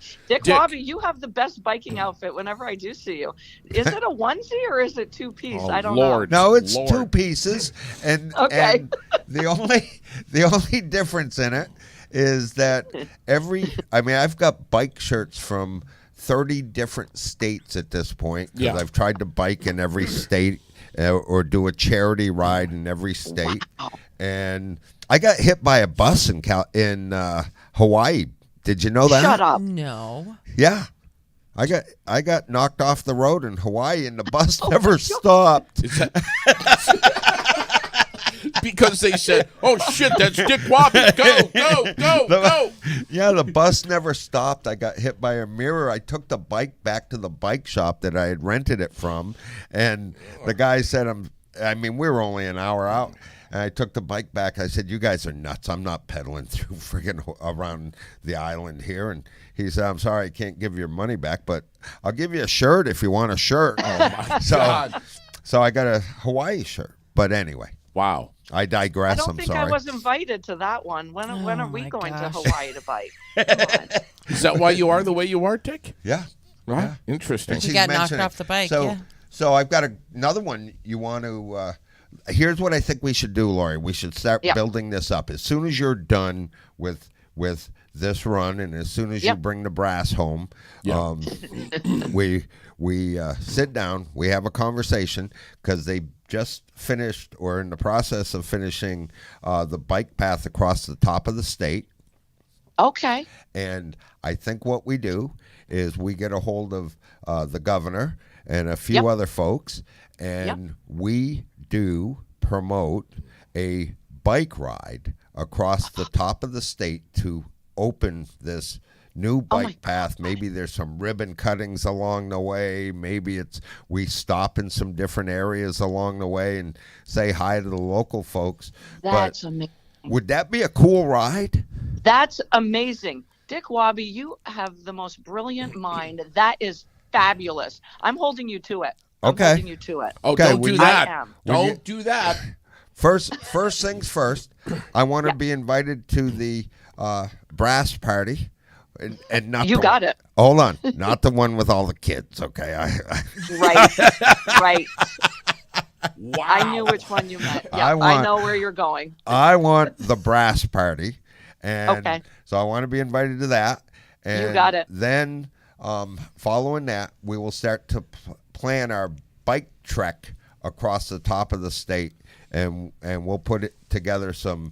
[SPEAKER 1] Dick.
[SPEAKER 4] Wabi, you have the best biking outfit whenever I do see you. Is it a onesie or is it two-piece?
[SPEAKER 1] Oh,
[SPEAKER 4] I don't
[SPEAKER 1] Lord.
[SPEAKER 3] No, it's
[SPEAKER 1] Lord.
[SPEAKER 3] 2 pieces, and
[SPEAKER 4] Okay.
[SPEAKER 3] and the only difference in it is that I've got bike shirts from 30 different states at this point because
[SPEAKER 1] Yeah.
[SPEAKER 3] I've tried to bike in every state or do a charity ride in every state, and I got hit by a bus in Hawaii. Did you know
[SPEAKER 4] know.
[SPEAKER 3] that?
[SPEAKER 4] Shut up.
[SPEAKER 2] No.
[SPEAKER 3] Yeah. I got knocked off the road in Hawaii, and the bus never stopped.
[SPEAKER 1] Is that- because they said, "Oh shit, that's Dick Wabi! Go!"
[SPEAKER 3] Yeah, the bus never stopped. I got hit by a mirror. I took the bike back to the bike shop that I had rented it from, and the guy said, we were only an hour out. And I took the bike back. I said, "You guys are nuts. I'm not pedaling through friggin' around the island here." And he said, "I'm sorry, I can't give your money back, but I'll give you a shirt if you want a shirt."
[SPEAKER 1] God.
[SPEAKER 3] So I got a Hawaii shirt. But anyway,
[SPEAKER 1] Wow.
[SPEAKER 3] I digress.
[SPEAKER 4] I don't
[SPEAKER 3] I'm
[SPEAKER 4] think
[SPEAKER 3] sorry.
[SPEAKER 4] I was invited to that one. When are we
[SPEAKER 2] my
[SPEAKER 4] going
[SPEAKER 2] gosh.
[SPEAKER 4] to Hawaii to bike? Come on.
[SPEAKER 1] Is that why you are the way you are, Dick?
[SPEAKER 3] Yeah.
[SPEAKER 1] Right.
[SPEAKER 3] Yeah.
[SPEAKER 1] Interesting.
[SPEAKER 3] And
[SPEAKER 2] You
[SPEAKER 3] she's
[SPEAKER 2] got knocked
[SPEAKER 3] mentioning-
[SPEAKER 2] off the bike,
[SPEAKER 3] So,
[SPEAKER 2] yeah.
[SPEAKER 3] so I've got another one. You want to? Here's what I think we should do, Lori. We should start
[SPEAKER 4] Yeah.
[SPEAKER 3] building this up as soon as you're done with this run, and as soon as you
[SPEAKER 4] Yep.
[SPEAKER 3] bring the brass home.
[SPEAKER 1] Yeah.
[SPEAKER 3] We sit down. We have a conversation because they just finished or in the process of finishing the bike path across the top of the state.
[SPEAKER 4] Okay.
[SPEAKER 3] And I think what we do is we get a hold of the governor and a few
[SPEAKER 4] Yep.
[SPEAKER 3] other folks, and we do promote a bike ride across the top of the state to open this new
[SPEAKER 4] Oh my
[SPEAKER 3] bike path. Maybe there's some ribbon cuttings along the way. Maybe we stop in some different areas along the way and say hi to the local folks.
[SPEAKER 4] That's
[SPEAKER 3] but
[SPEAKER 4] amazing.
[SPEAKER 3] would that be a cool ride?
[SPEAKER 4] That's amazing. Dick Wabi, you have the most brilliant mind. That is fabulous. I'm holding you to it. I'm
[SPEAKER 3] Okay.
[SPEAKER 4] holding you to it.
[SPEAKER 1] Oh,
[SPEAKER 3] Okay,
[SPEAKER 1] don't
[SPEAKER 3] when
[SPEAKER 1] do
[SPEAKER 3] you-
[SPEAKER 1] that.
[SPEAKER 4] I am.
[SPEAKER 3] When you-
[SPEAKER 1] Don't do that.
[SPEAKER 3] First things first. I want to be invited to the brass party, and not
[SPEAKER 4] You
[SPEAKER 3] the,
[SPEAKER 4] got it.
[SPEAKER 3] Hold on, not the one with all the kids. Okay,
[SPEAKER 4] Right. Right.
[SPEAKER 1] Wow.
[SPEAKER 4] I knew which one you meant. Yeah,
[SPEAKER 3] I want-
[SPEAKER 4] I know where you're going.
[SPEAKER 3] I want the brass party, and
[SPEAKER 4] Okay.
[SPEAKER 3] so I want to be invited to that. And
[SPEAKER 4] got it.
[SPEAKER 3] Then, following that, we will start to plan our bike trek across the top of the state, and we'll put it together some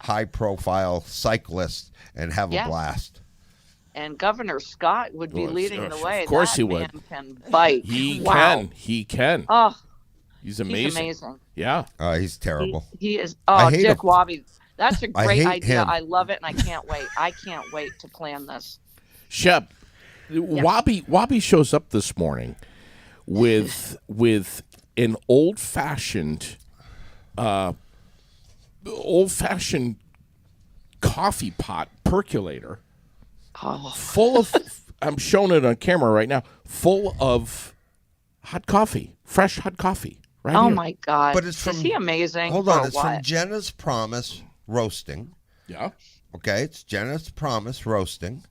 [SPEAKER 3] high-profile cyclists and have
[SPEAKER 4] Yes.
[SPEAKER 3] a blast.
[SPEAKER 4] And Governor Scott would be
[SPEAKER 1] Well,
[SPEAKER 4] leading the way.
[SPEAKER 1] of course
[SPEAKER 4] That
[SPEAKER 1] he would.
[SPEAKER 4] man can bike.
[SPEAKER 1] He
[SPEAKER 4] Wow.
[SPEAKER 1] can. He can.
[SPEAKER 4] Oh,
[SPEAKER 1] He's
[SPEAKER 4] he's
[SPEAKER 1] amazing.
[SPEAKER 4] amazing.
[SPEAKER 1] Yeah.
[SPEAKER 3] He's terrible.
[SPEAKER 4] He is.
[SPEAKER 3] I
[SPEAKER 4] Oh,
[SPEAKER 3] hate
[SPEAKER 4] Dick
[SPEAKER 3] him.
[SPEAKER 4] Wabi. That's a
[SPEAKER 3] I
[SPEAKER 4] great
[SPEAKER 3] hate
[SPEAKER 4] idea.
[SPEAKER 3] him.
[SPEAKER 4] I love it, and I can't wait. I can't wait to plan this.
[SPEAKER 1] Shep, Wabi shows up this morning with an old fashioned coffee pot percolator
[SPEAKER 4] Oh,
[SPEAKER 1] full of I'm showing it on camera right now, full of hot coffee, fresh hot coffee. Right
[SPEAKER 4] oh
[SPEAKER 1] here.
[SPEAKER 4] my God!
[SPEAKER 3] But it's
[SPEAKER 4] is
[SPEAKER 3] from-
[SPEAKER 4] he amazing?
[SPEAKER 3] Hold on,
[SPEAKER 4] or
[SPEAKER 3] it's
[SPEAKER 4] what?
[SPEAKER 3] from Jenna's Promise Roasting.
[SPEAKER 1] Yeah.
[SPEAKER 3] Okay, it's Jenna's Promise Roasting.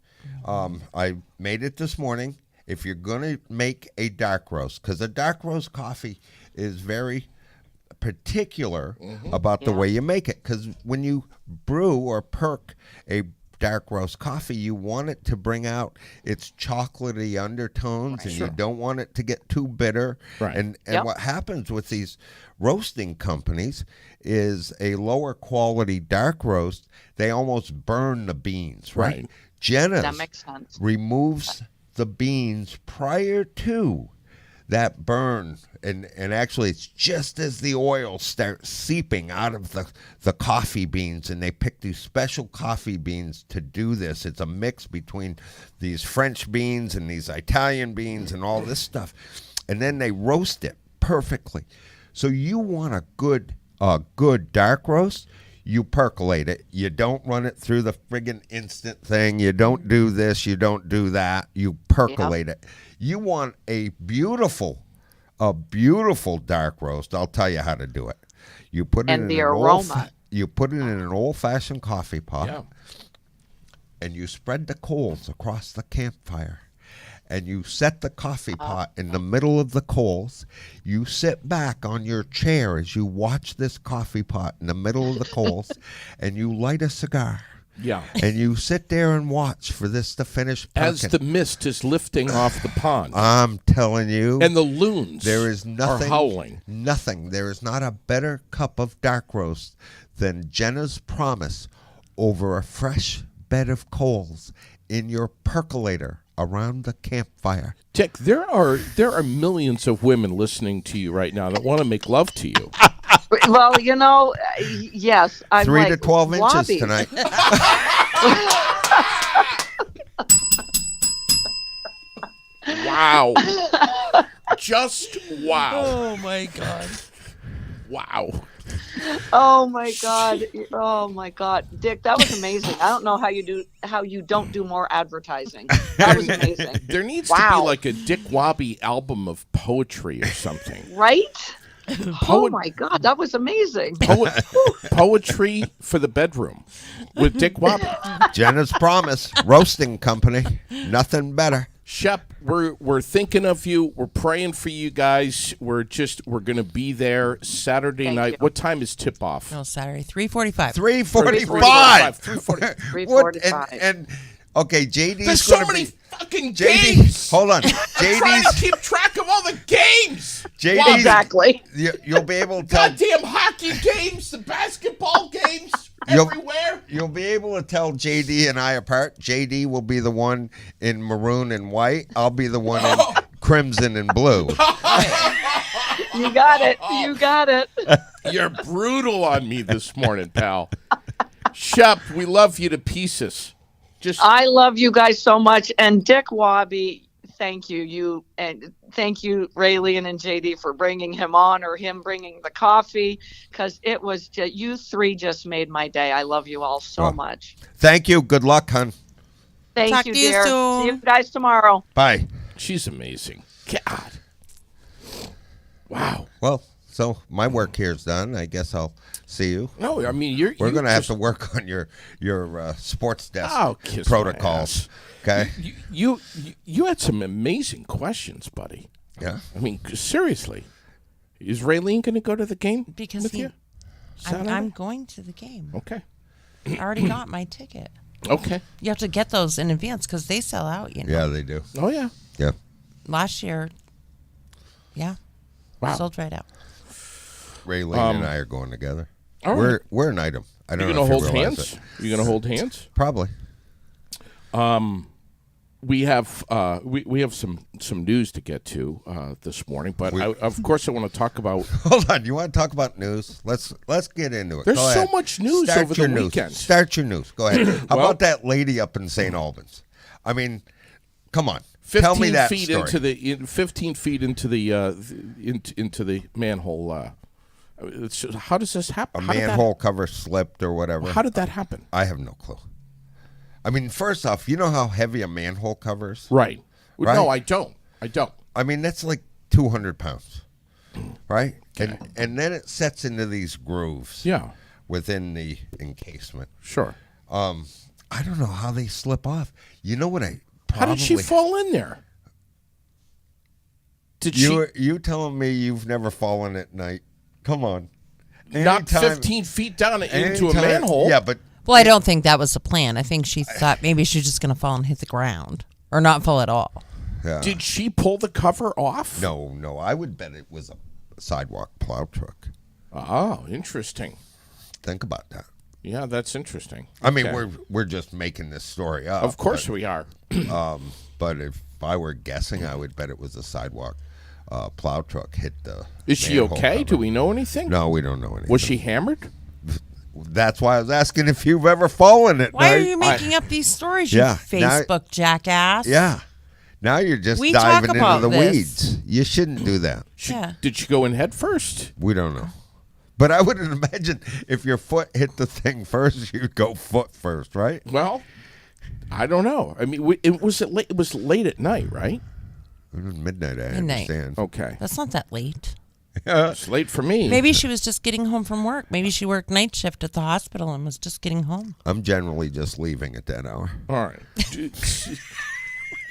[SPEAKER 3] I made it this morning. If you're going to make a dark roast, because a dark roast coffee is very particular about the
[SPEAKER 4] Yeah.
[SPEAKER 3] way you make it. Because when you brew or perk a dark roast coffee, you want it to bring out its chocolatey undertones, and
[SPEAKER 1] Sure.
[SPEAKER 3] you don't want it to get too bitter.
[SPEAKER 1] Right.
[SPEAKER 3] And
[SPEAKER 4] Yep.
[SPEAKER 3] what happens with these roasting companies is a lower quality dark roast, they almost burn the beans, right?
[SPEAKER 1] Right.
[SPEAKER 3] Jenna's
[SPEAKER 4] That makes sense.
[SPEAKER 3] removes the beans prior to that burn, and actually it's just as the oil starts seeping out of the coffee beans, and they pick these special coffee beans to do this. It's a mix between these French beans and these Italian beans and all this stuff, and then they roast it perfectly. So you want a good dark roast, you percolate it. You don't run it through the friggin' instant thing. You don't do this. You don't do that. You percolate it. You want a beautiful dark roast. I'll tell you how to do it. You put it
[SPEAKER 4] And
[SPEAKER 3] in
[SPEAKER 4] the
[SPEAKER 3] an
[SPEAKER 4] aroma.
[SPEAKER 3] you put it in an old-fashioned coffee pot,
[SPEAKER 1] Yeah.
[SPEAKER 3] and you spread the coals across the campfire. And you set the coffee pot in the middle of the coals. You sit back on your chair as you watch this coffee pot in the middle of the coals, and you light a cigar.
[SPEAKER 1] Yeah.
[SPEAKER 3] And you sit there and watch for this to finish
[SPEAKER 1] As
[SPEAKER 3] pumpkin.
[SPEAKER 1] the mist is lifting off the pond,
[SPEAKER 3] I'm telling you,
[SPEAKER 1] and the loons
[SPEAKER 3] there is nothing.
[SPEAKER 1] are howling.
[SPEAKER 3] Nothing. There is not a better cup of dark roast than Jenna's Promise over a fresh bed of coals in your percolator around the campfire.
[SPEAKER 1] Dick, there are millions of women listening to you right now that want to make love to you.
[SPEAKER 4] Well, yes. I'm
[SPEAKER 3] 3
[SPEAKER 4] like,
[SPEAKER 3] to 12 inches
[SPEAKER 4] lobby.
[SPEAKER 3] tonight.
[SPEAKER 1] Wow. Just wow.
[SPEAKER 2] Oh my God.
[SPEAKER 1] Wow.
[SPEAKER 4] Oh my God. Oh my God. Dick, that was amazing. I don't know how you don't do more advertising. That was amazing.
[SPEAKER 1] There needs to
[SPEAKER 4] Wow.
[SPEAKER 1] be like a Dick Wobby album of poetry or something.
[SPEAKER 4] Right? Oh
[SPEAKER 1] Poet-
[SPEAKER 4] my God, that was amazing.
[SPEAKER 1] Poetry for the bedroom with Dick Wobby.
[SPEAKER 3] Jenna's Promise Roasting Company. Nothing better.
[SPEAKER 1] Shep, we're thinking of you. We're praying for you guys. We're gonna be there Saturday
[SPEAKER 4] Thank
[SPEAKER 1] night.
[SPEAKER 4] you.
[SPEAKER 1] What time is tip off?
[SPEAKER 2] No, Saturday, 3:45.
[SPEAKER 3] 3:45.
[SPEAKER 1] 3:45.
[SPEAKER 4] 3:45.
[SPEAKER 3] And okay, JD's
[SPEAKER 1] There's so
[SPEAKER 3] gonna
[SPEAKER 1] many
[SPEAKER 3] be
[SPEAKER 1] fucking
[SPEAKER 3] JD.
[SPEAKER 1] games.
[SPEAKER 3] Hold on,
[SPEAKER 1] I'm trying to
[SPEAKER 3] JD's.
[SPEAKER 1] keep track of all the games.
[SPEAKER 3] JD's
[SPEAKER 4] Exactly.
[SPEAKER 3] You'll be able to tell.
[SPEAKER 1] Goddamn hockey games, the basketball games,
[SPEAKER 3] You'll-
[SPEAKER 1] everywhere.
[SPEAKER 3] You'll be able to tell JD and I apart. JD will be the one in maroon and white. I'll be the one in crimson and blue.
[SPEAKER 4] You got it. You got it.
[SPEAKER 1] You're brutal on me this morning, pal. Shep, we love you to pieces. Just
[SPEAKER 4] I love you guys so much. And Dick Wobby, thank you. And thank you, Raylene and JD, for bringing him on, or him bringing the coffee, because it was just, you three just made my day. I love you all so
[SPEAKER 3] Well,
[SPEAKER 4] much.
[SPEAKER 3] Thank you. Good luck, hon.
[SPEAKER 4] Thank
[SPEAKER 2] Talk
[SPEAKER 4] you,
[SPEAKER 2] to you
[SPEAKER 4] dear.
[SPEAKER 2] soon.
[SPEAKER 4] See you guys tomorrow.
[SPEAKER 3] Bye.
[SPEAKER 1] she's amazing. God. Wow.
[SPEAKER 3] Well, so my work here is done. I guess I'll see you.
[SPEAKER 1] No, I mean
[SPEAKER 3] We're going to have to work on your sports desk
[SPEAKER 1] Oh, kiss my
[SPEAKER 3] protocols. Okay.
[SPEAKER 1] You had some amazing questions, buddy.
[SPEAKER 3] Yeah.
[SPEAKER 1] I mean, seriously. Is Raylene going to go to the game
[SPEAKER 2] Because
[SPEAKER 1] with
[SPEAKER 2] he-
[SPEAKER 1] you?
[SPEAKER 2] I'm
[SPEAKER 1] Saturday?
[SPEAKER 2] going to the game.
[SPEAKER 1] Okay.
[SPEAKER 2] I already got my ticket.
[SPEAKER 1] Okay.
[SPEAKER 2] You have to get those in advance because they sell out, you know.
[SPEAKER 3] Yeah, they do.
[SPEAKER 1] Oh, yeah.
[SPEAKER 3] Yeah.
[SPEAKER 2] Last year, yeah,
[SPEAKER 1] Wow.
[SPEAKER 2] sold right out.
[SPEAKER 3] Raylene and I are going together.
[SPEAKER 1] all right.
[SPEAKER 3] We're an item. I
[SPEAKER 1] You
[SPEAKER 3] don't
[SPEAKER 1] going
[SPEAKER 3] know
[SPEAKER 1] to
[SPEAKER 3] if you
[SPEAKER 1] hold
[SPEAKER 3] realize
[SPEAKER 1] hands?
[SPEAKER 3] it.
[SPEAKER 1] You going to hold hands?
[SPEAKER 3] Probably.
[SPEAKER 1] We have we have some news to get to this morning, but of course I want to talk about.
[SPEAKER 3] Hold on. You want to talk about news? Let's get into it.
[SPEAKER 1] There's
[SPEAKER 3] Go
[SPEAKER 1] so
[SPEAKER 3] ahead.
[SPEAKER 1] much news
[SPEAKER 3] Start
[SPEAKER 1] over
[SPEAKER 3] your
[SPEAKER 1] the
[SPEAKER 3] news.
[SPEAKER 1] weekend.
[SPEAKER 3] Start your news. Go ahead. How
[SPEAKER 1] Well-
[SPEAKER 3] about that lady up in St. Albans? I mean, come on.
[SPEAKER 1] 15
[SPEAKER 3] Tell me that
[SPEAKER 1] feet
[SPEAKER 3] story.
[SPEAKER 1] into the 15 feet into the into the manhole. How does this happen?
[SPEAKER 3] A
[SPEAKER 1] How did that-
[SPEAKER 3] manhole cover slipped or whatever.
[SPEAKER 1] How did that happen?
[SPEAKER 3] I have no clue. I mean, first off, you know how heavy a manhole cover is?
[SPEAKER 1] Right.
[SPEAKER 3] Right.
[SPEAKER 1] No, I don't. I don't.
[SPEAKER 3] I mean, that's like 200 pounds, right? And then it sets into these grooves
[SPEAKER 1] Yeah.
[SPEAKER 3] within the encasement.
[SPEAKER 1] Sure.
[SPEAKER 3] I don't know how they slip off. You know what I
[SPEAKER 1] How
[SPEAKER 3] probably...
[SPEAKER 1] did she fall in there? Did she
[SPEAKER 3] You telling me you've never fallen at night? Come on.
[SPEAKER 1] not
[SPEAKER 3] Anytime-
[SPEAKER 1] 15 feet down into a
[SPEAKER 3] anytime-
[SPEAKER 1] manhole?
[SPEAKER 3] Yeah, but
[SPEAKER 2] Well, I don't think that was the plan. I think she thought maybe she's just going to fall and hit the ground or not fall at all.
[SPEAKER 3] Yeah.
[SPEAKER 1] Did she pull the cover off?
[SPEAKER 3] No. I would bet it was a sidewalk plow truck.
[SPEAKER 1] Oh, interesting.
[SPEAKER 3] Think about that.
[SPEAKER 1] Yeah, that's interesting.
[SPEAKER 3] I mean,
[SPEAKER 1] Okay.
[SPEAKER 3] we're just making this story up.
[SPEAKER 1] Of course we are.
[SPEAKER 3] But if I were guessing, I would bet it was a sidewalk plow truck hit the.
[SPEAKER 1] Is she
[SPEAKER 3] manhole
[SPEAKER 1] okay?
[SPEAKER 3] cover.
[SPEAKER 1] Do we know anything?
[SPEAKER 3] No, we don't know anything.
[SPEAKER 1] Was she hammered?
[SPEAKER 3] That's why I was asking if you've ever fallen at
[SPEAKER 2] Why are
[SPEAKER 3] night.
[SPEAKER 2] you making up these stories,
[SPEAKER 3] Yeah,
[SPEAKER 2] you
[SPEAKER 3] now-
[SPEAKER 2] Facebook jackass?
[SPEAKER 3] Yeah. Now you're just
[SPEAKER 2] We talk
[SPEAKER 3] diving
[SPEAKER 2] about
[SPEAKER 3] into the
[SPEAKER 2] this.
[SPEAKER 3] weeds. You shouldn't do that.
[SPEAKER 2] Yeah.
[SPEAKER 1] Did she go in head first?
[SPEAKER 3] We don't know. But I would imagine if your foot hit the thing first, you'd go foot first, right?
[SPEAKER 1] Well, I don't know. I mean, it was late at night, right?
[SPEAKER 3] It was midnight, I
[SPEAKER 2] Midnight.
[SPEAKER 3] understand.
[SPEAKER 1] Okay.
[SPEAKER 2] That's not that late.
[SPEAKER 1] It's late for me.
[SPEAKER 2] Maybe she was just getting home from work. Maybe she worked night shift at the hospital and was just getting home.
[SPEAKER 3] I'm generally just leaving at that hour.
[SPEAKER 1] All right.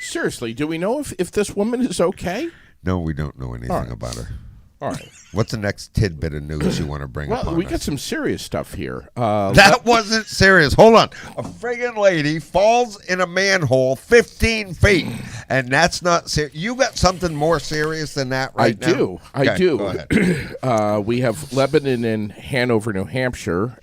[SPEAKER 1] Seriously, do we know if this woman is okay?
[SPEAKER 3] No, we don't know anything
[SPEAKER 1] All right.
[SPEAKER 3] about her.
[SPEAKER 1] All right.
[SPEAKER 3] What's the next tidbit of news you want to bring up?
[SPEAKER 1] Well, we got some serious stuff here.
[SPEAKER 3] That wasn't serious. Hold on. A friggin' lady falls in a manhole 15 feet, and that's not serious. You got something more serious than that right now?
[SPEAKER 1] I
[SPEAKER 3] Okay,
[SPEAKER 1] do.
[SPEAKER 3] Go ahead.
[SPEAKER 1] We have Lebanon and Hanover, New Hampshire,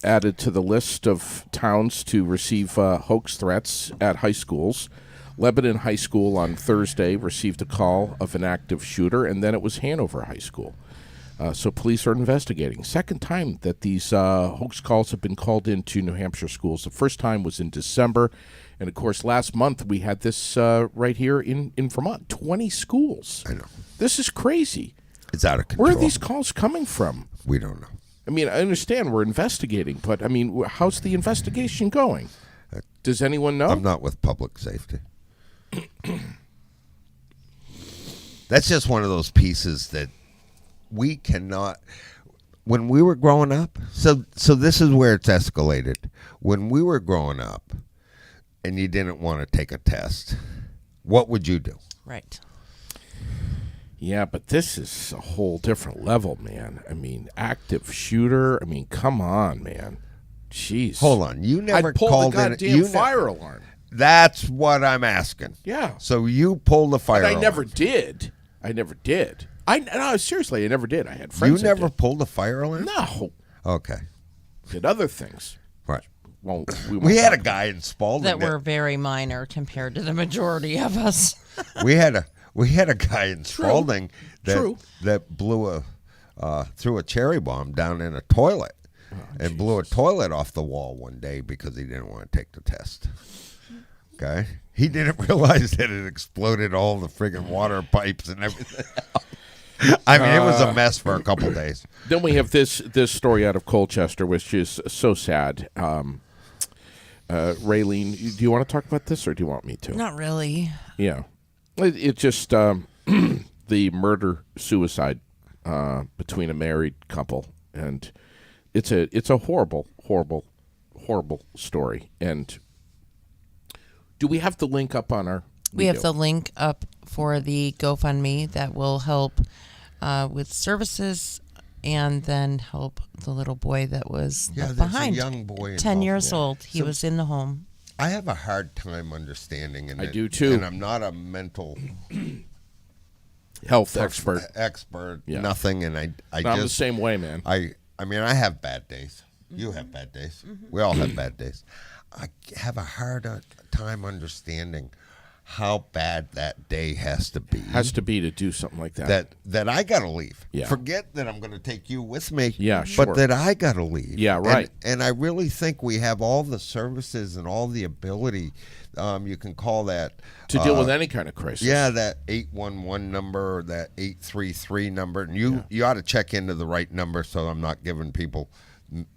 [SPEAKER 1] added to the list of towns to receive hoax threats at high schools. Lebanon High School on Thursday received a call of an active shooter, and then it was Hanover High School. So police are investigating. Second time that these hoax calls have been called into New Hampshire schools. The first time was in December. And, of course, last month we had this right here in Vermont. 20 schools.
[SPEAKER 3] I know.
[SPEAKER 1] This is crazy.
[SPEAKER 3] It's out of control.
[SPEAKER 1] Where are these calls coming from?
[SPEAKER 3] We don't know.
[SPEAKER 1] I mean, I understand we're investigating, but, I mean, how's the investigation going? Does anyone know?
[SPEAKER 3] I'm not with public safety. That's just one of those pieces that we cannot. When we were growing up, so this is where it's escalated. When we were growing up, and you didn't want to take a test, what would you do?
[SPEAKER 2] Right.
[SPEAKER 1] Yeah, but this is a whole different level, man. I mean, active shooter. I mean, come on, man. Jeez.
[SPEAKER 3] Hold on, you never
[SPEAKER 1] I'd pull
[SPEAKER 3] called
[SPEAKER 1] the
[SPEAKER 3] in.
[SPEAKER 1] goddamn
[SPEAKER 3] You
[SPEAKER 1] fire alarm.
[SPEAKER 3] That's what I'm asking.
[SPEAKER 1] Yeah.
[SPEAKER 3] So you pulled the fire
[SPEAKER 1] But I
[SPEAKER 3] alarm.
[SPEAKER 1] never did. No, seriously, I never did. I had
[SPEAKER 3] You
[SPEAKER 1] friends that
[SPEAKER 3] never
[SPEAKER 1] did.
[SPEAKER 3] pulled the fire alarm?
[SPEAKER 1] No.
[SPEAKER 3] Okay.
[SPEAKER 1] Did other things.
[SPEAKER 3] Right.
[SPEAKER 1] Won't,
[SPEAKER 3] We had a
[SPEAKER 1] talk
[SPEAKER 3] guy in Spalding
[SPEAKER 2] That were very minor compared to the majority of us.
[SPEAKER 3] we had a guy in Spalding
[SPEAKER 1] True.
[SPEAKER 3] that blew threw a cherry bomb down in a toilet and blew a toilet off the wall one day because he didn't want to take the test. Okay, he didn't realize that it exploded all the friggin' water pipes and everything. I mean, it was a mess for a couple days.
[SPEAKER 1] Then we have this story out of Colchester, which is so sad. Raylene, do you want to talk about this, or do you want me to?
[SPEAKER 2] Not really.
[SPEAKER 1] Yeah, it just the murder-suicide between a married couple, and it's a horrible story. And do we have the link up on our?
[SPEAKER 2] We have
[SPEAKER 1] do.
[SPEAKER 2] the link up for the GoFundMe that will help with services and then help the little boy that was left behind.
[SPEAKER 3] There's a young boy
[SPEAKER 2] 10
[SPEAKER 3] involved.
[SPEAKER 2] years old. He
[SPEAKER 3] So-
[SPEAKER 2] was in the home.
[SPEAKER 3] I have a hard time understanding, and
[SPEAKER 1] I do too.
[SPEAKER 3] And I'm not a mental
[SPEAKER 1] Health expert. Yeah.
[SPEAKER 3] nothing, and I
[SPEAKER 1] I'm the
[SPEAKER 3] just
[SPEAKER 1] same way, man.
[SPEAKER 3] I mean, I have bad days. You have bad days. We all have bad days. I have a hard time understanding how bad that day has to be.
[SPEAKER 1] Has to be to do something like that.
[SPEAKER 3] That I gotta leave.
[SPEAKER 1] Yeah.
[SPEAKER 3] Forget that I'm gonna take you with me.
[SPEAKER 1] Yeah, sure.
[SPEAKER 3] But that I gotta leave.
[SPEAKER 1] Yeah, right.
[SPEAKER 3] And I really think we have all the services and all the ability. You can call that
[SPEAKER 1] to deal with any kind of crisis.
[SPEAKER 3] yeah, that 811 number or that 833 number, and you ought to check into the right number so I'm not giving people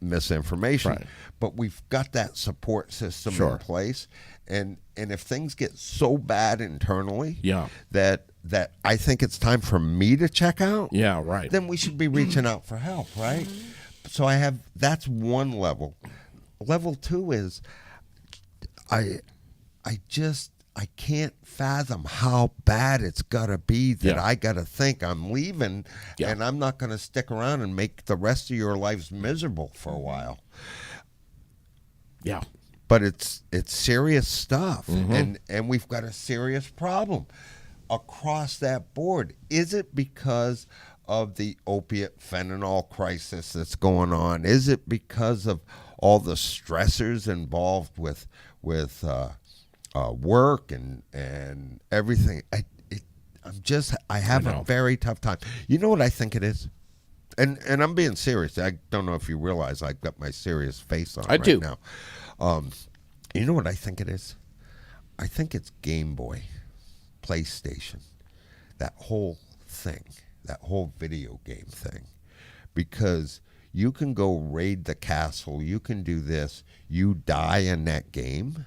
[SPEAKER 3] misinformation.
[SPEAKER 1] Right.
[SPEAKER 3] But we've got that support system
[SPEAKER 1] Sure.
[SPEAKER 3] in place, and if things get so bad internally,
[SPEAKER 1] Yeah.
[SPEAKER 3] that I think it's time for me to check out.
[SPEAKER 1] Yeah, right.
[SPEAKER 3] Then we should be reaching out for help, right? So that's one level. Level two is I can't fathom how bad it's gotta be that
[SPEAKER 1] Yeah.
[SPEAKER 3] I gotta think I'm leaving
[SPEAKER 1] Yeah.
[SPEAKER 3] and I'm not gonna stick around and make the rest of your lives miserable for a while.
[SPEAKER 1] Yeah.
[SPEAKER 3] But it's serious stuff,
[SPEAKER 1] Mm-hmm.
[SPEAKER 3] and we've got a serious problem across that board. Is it because of the opiate fentanyl crisis that's going on? Is it because of all the stressors involved with work and everything? I have
[SPEAKER 1] I know.
[SPEAKER 3] a very tough time. You know what I think it is? And I'm being serious. I don't know if you realize I've got my serious face on
[SPEAKER 1] I
[SPEAKER 3] right
[SPEAKER 1] do.
[SPEAKER 3] now. You know what I think it is? I think it's Game Boy, PlayStation, that whole thing, that whole video game thing. Because you can go raid the castle, you can do this, you die in that game,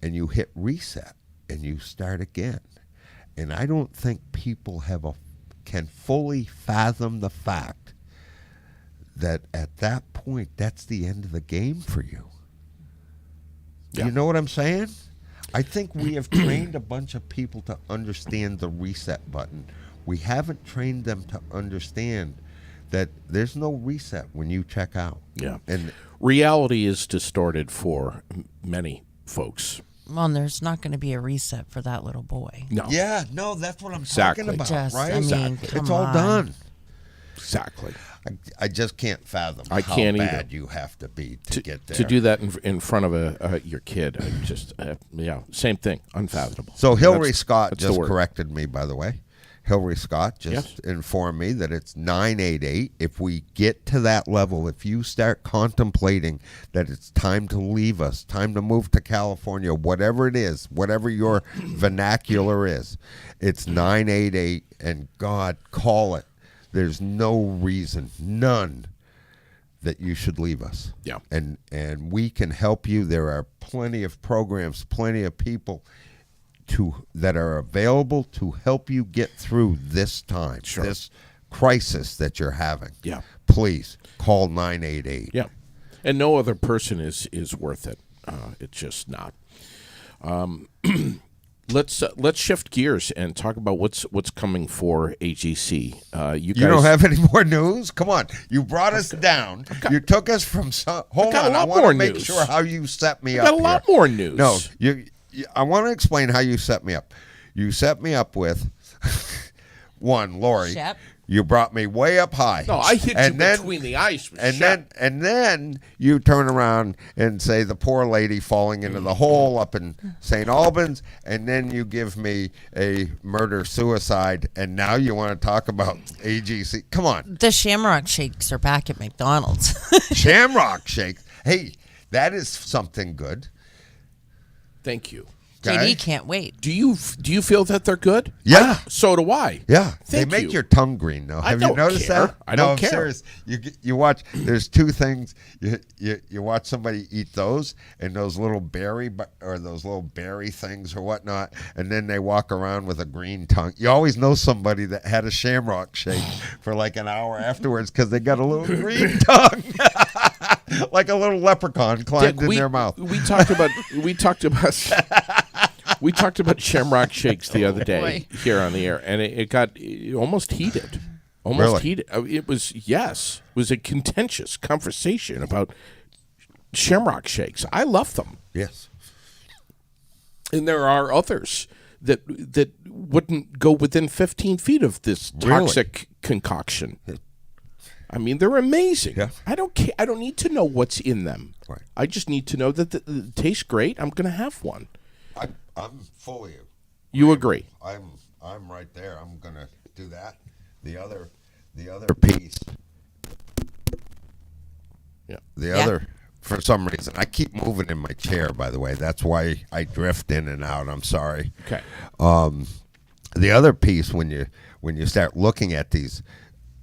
[SPEAKER 3] and you hit reset, and you start again. And I don't think people can fully fathom the fact that at that point, that's the end of the game for you.
[SPEAKER 1] Yeah.
[SPEAKER 3] You know what I'm saying? I think we have trained a bunch of people to understand the reset button. We haven't trained them to understand that there's no reset when you check out.
[SPEAKER 1] Yeah.
[SPEAKER 3] And
[SPEAKER 1] Reality is distorted for many folks.
[SPEAKER 2] Well, and there's not going to be a reset for that little boy.
[SPEAKER 1] No.
[SPEAKER 3] yeah, no, that's what I'm
[SPEAKER 1] Exactly.
[SPEAKER 3] talking about,
[SPEAKER 2] Just,
[SPEAKER 3] right?
[SPEAKER 2] I mean,
[SPEAKER 3] It's
[SPEAKER 2] come
[SPEAKER 3] all
[SPEAKER 2] on.
[SPEAKER 3] done.
[SPEAKER 1] Exactly.
[SPEAKER 3] I just can't fathom
[SPEAKER 1] I
[SPEAKER 3] how
[SPEAKER 1] can't either.
[SPEAKER 3] bad you have to be to get there.
[SPEAKER 1] To do that in front of your kid, same thing, unfathomable.
[SPEAKER 3] So Hillary
[SPEAKER 1] That's-
[SPEAKER 3] Scott
[SPEAKER 1] that's the
[SPEAKER 3] just
[SPEAKER 1] word.
[SPEAKER 3] corrected me, by the way. Hillary Scott just informed me that it's 988. If we get to that level, if you start contemplating that it's time to leave us, time to move to California, whatever it is, whatever your vernacular is, it's 988, and God, call it. There's no reason, none, that you should leave us.
[SPEAKER 1] Yeah.
[SPEAKER 3] And we can help you. There are plenty of programs, plenty of people that are available to help you get through this time,
[SPEAKER 1] Sure.
[SPEAKER 3] this crisis that you're having.
[SPEAKER 1] Yeah.
[SPEAKER 3] Please call 988.
[SPEAKER 1] Yeah, and no other person is worth it. It's just not. Let's shift gears and talk about what's coming for AGC. You guys
[SPEAKER 3] You don't have any more news? Come on. You brought us down. You took us from hold
[SPEAKER 1] got a
[SPEAKER 3] on. I
[SPEAKER 1] lot
[SPEAKER 3] want
[SPEAKER 1] more
[SPEAKER 3] to make
[SPEAKER 1] news.
[SPEAKER 3] sure how you set me
[SPEAKER 1] I
[SPEAKER 3] up.
[SPEAKER 1] got a lot
[SPEAKER 3] here.
[SPEAKER 1] more news.
[SPEAKER 3] No, I want to explain how you set me up. You set me up with one, Lori.
[SPEAKER 2] Shep.
[SPEAKER 3] You brought me way up high.
[SPEAKER 1] No, I hit
[SPEAKER 3] and
[SPEAKER 1] you
[SPEAKER 3] then,
[SPEAKER 1] between the eyes. With
[SPEAKER 3] And
[SPEAKER 1] Shep.
[SPEAKER 3] then you turn around and say the poor lady falling into the hole up in St. Albans, and then you give me a murder-suicide, and now you want to talk about AGC. Come on.
[SPEAKER 2] The Shamrock Shakes are back at McDonald's.
[SPEAKER 3] Shamrock Shake. Hey, that is something good.
[SPEAKER 1] Thank you.
[SPEAKER 3] Okay?
[SPEAKER 2] JD can't wait.
[SPEAKER 1] Do you feel that they're good?
[SPEAKER 3] Yeah.
[SPEAKER 1] So do I.
[SPEAKER 3] Yeah,
[SPEAKER 1] Thank
[SPEAKER 3] they make
[SPEAKER 1] you.
[SPEAKER 3] your tongue green though.
[SPEAKER 1] I
[SPEAKER 3] Have you
[SPEAKER 1] don't
[SPEAKER 3] noticed
[SPEAKER 1] care.
[SPEAKER 3] that?
[SPEAKER 1] I don't
[SPEAKER 3] no, I'm
[SPEAKER 1] care.
[SPEAKER 3] serious. You watch. There's two things. You watch somebody eat those and those little berry things or whatnot, and then they walk around with a green tongue. You always know somebody that had a Shamrock Shake for like an hour afterwards because they got a little green tongue, like a little leprechaun climbed
[SPEAKER 1] Dick,
[SPEAKER 3] in their mouth.
[SPEAKER 1] We talked about we talked about Shamrock Shakes the other day here on the air, and it got almost heated.
[SPEAKER 3] Really?
[SPEAKER 1] Heated. It was a contentious conversation about Shamrock Shakes. I love them,
[SPEAKER 3] Yes.
[SPEAKER 1] and there are others that wouldn't go within 15 feet of this
[SPEAKER 3] Really?
[SPEAKER 1] toxic concoction. I mean, they're amazing.
[SPEAKER 3] Yeah.
[SPEAKER 1] I don't care. I don't need to know what's in them.
[SPEAKER 3] Right.
[SPEAKER 1] I just need to know that it tastes great. I'm going to have one.
[SPEAKER 3] I'm fully.
[SPEAKER 1] You agree?
[SPEAKER 3] I'm right there. I'm gonna do that. The other piece.
[SPEAKER 1] Yeah.
[SPEAKER 3] The other, for some reason, I keep moving in my chair. By the way, that's why I drift in and out. I'm sorry.
[SPEAKER 1] Okay.
[SPEAKER 3] The other piece, when you start looking at these,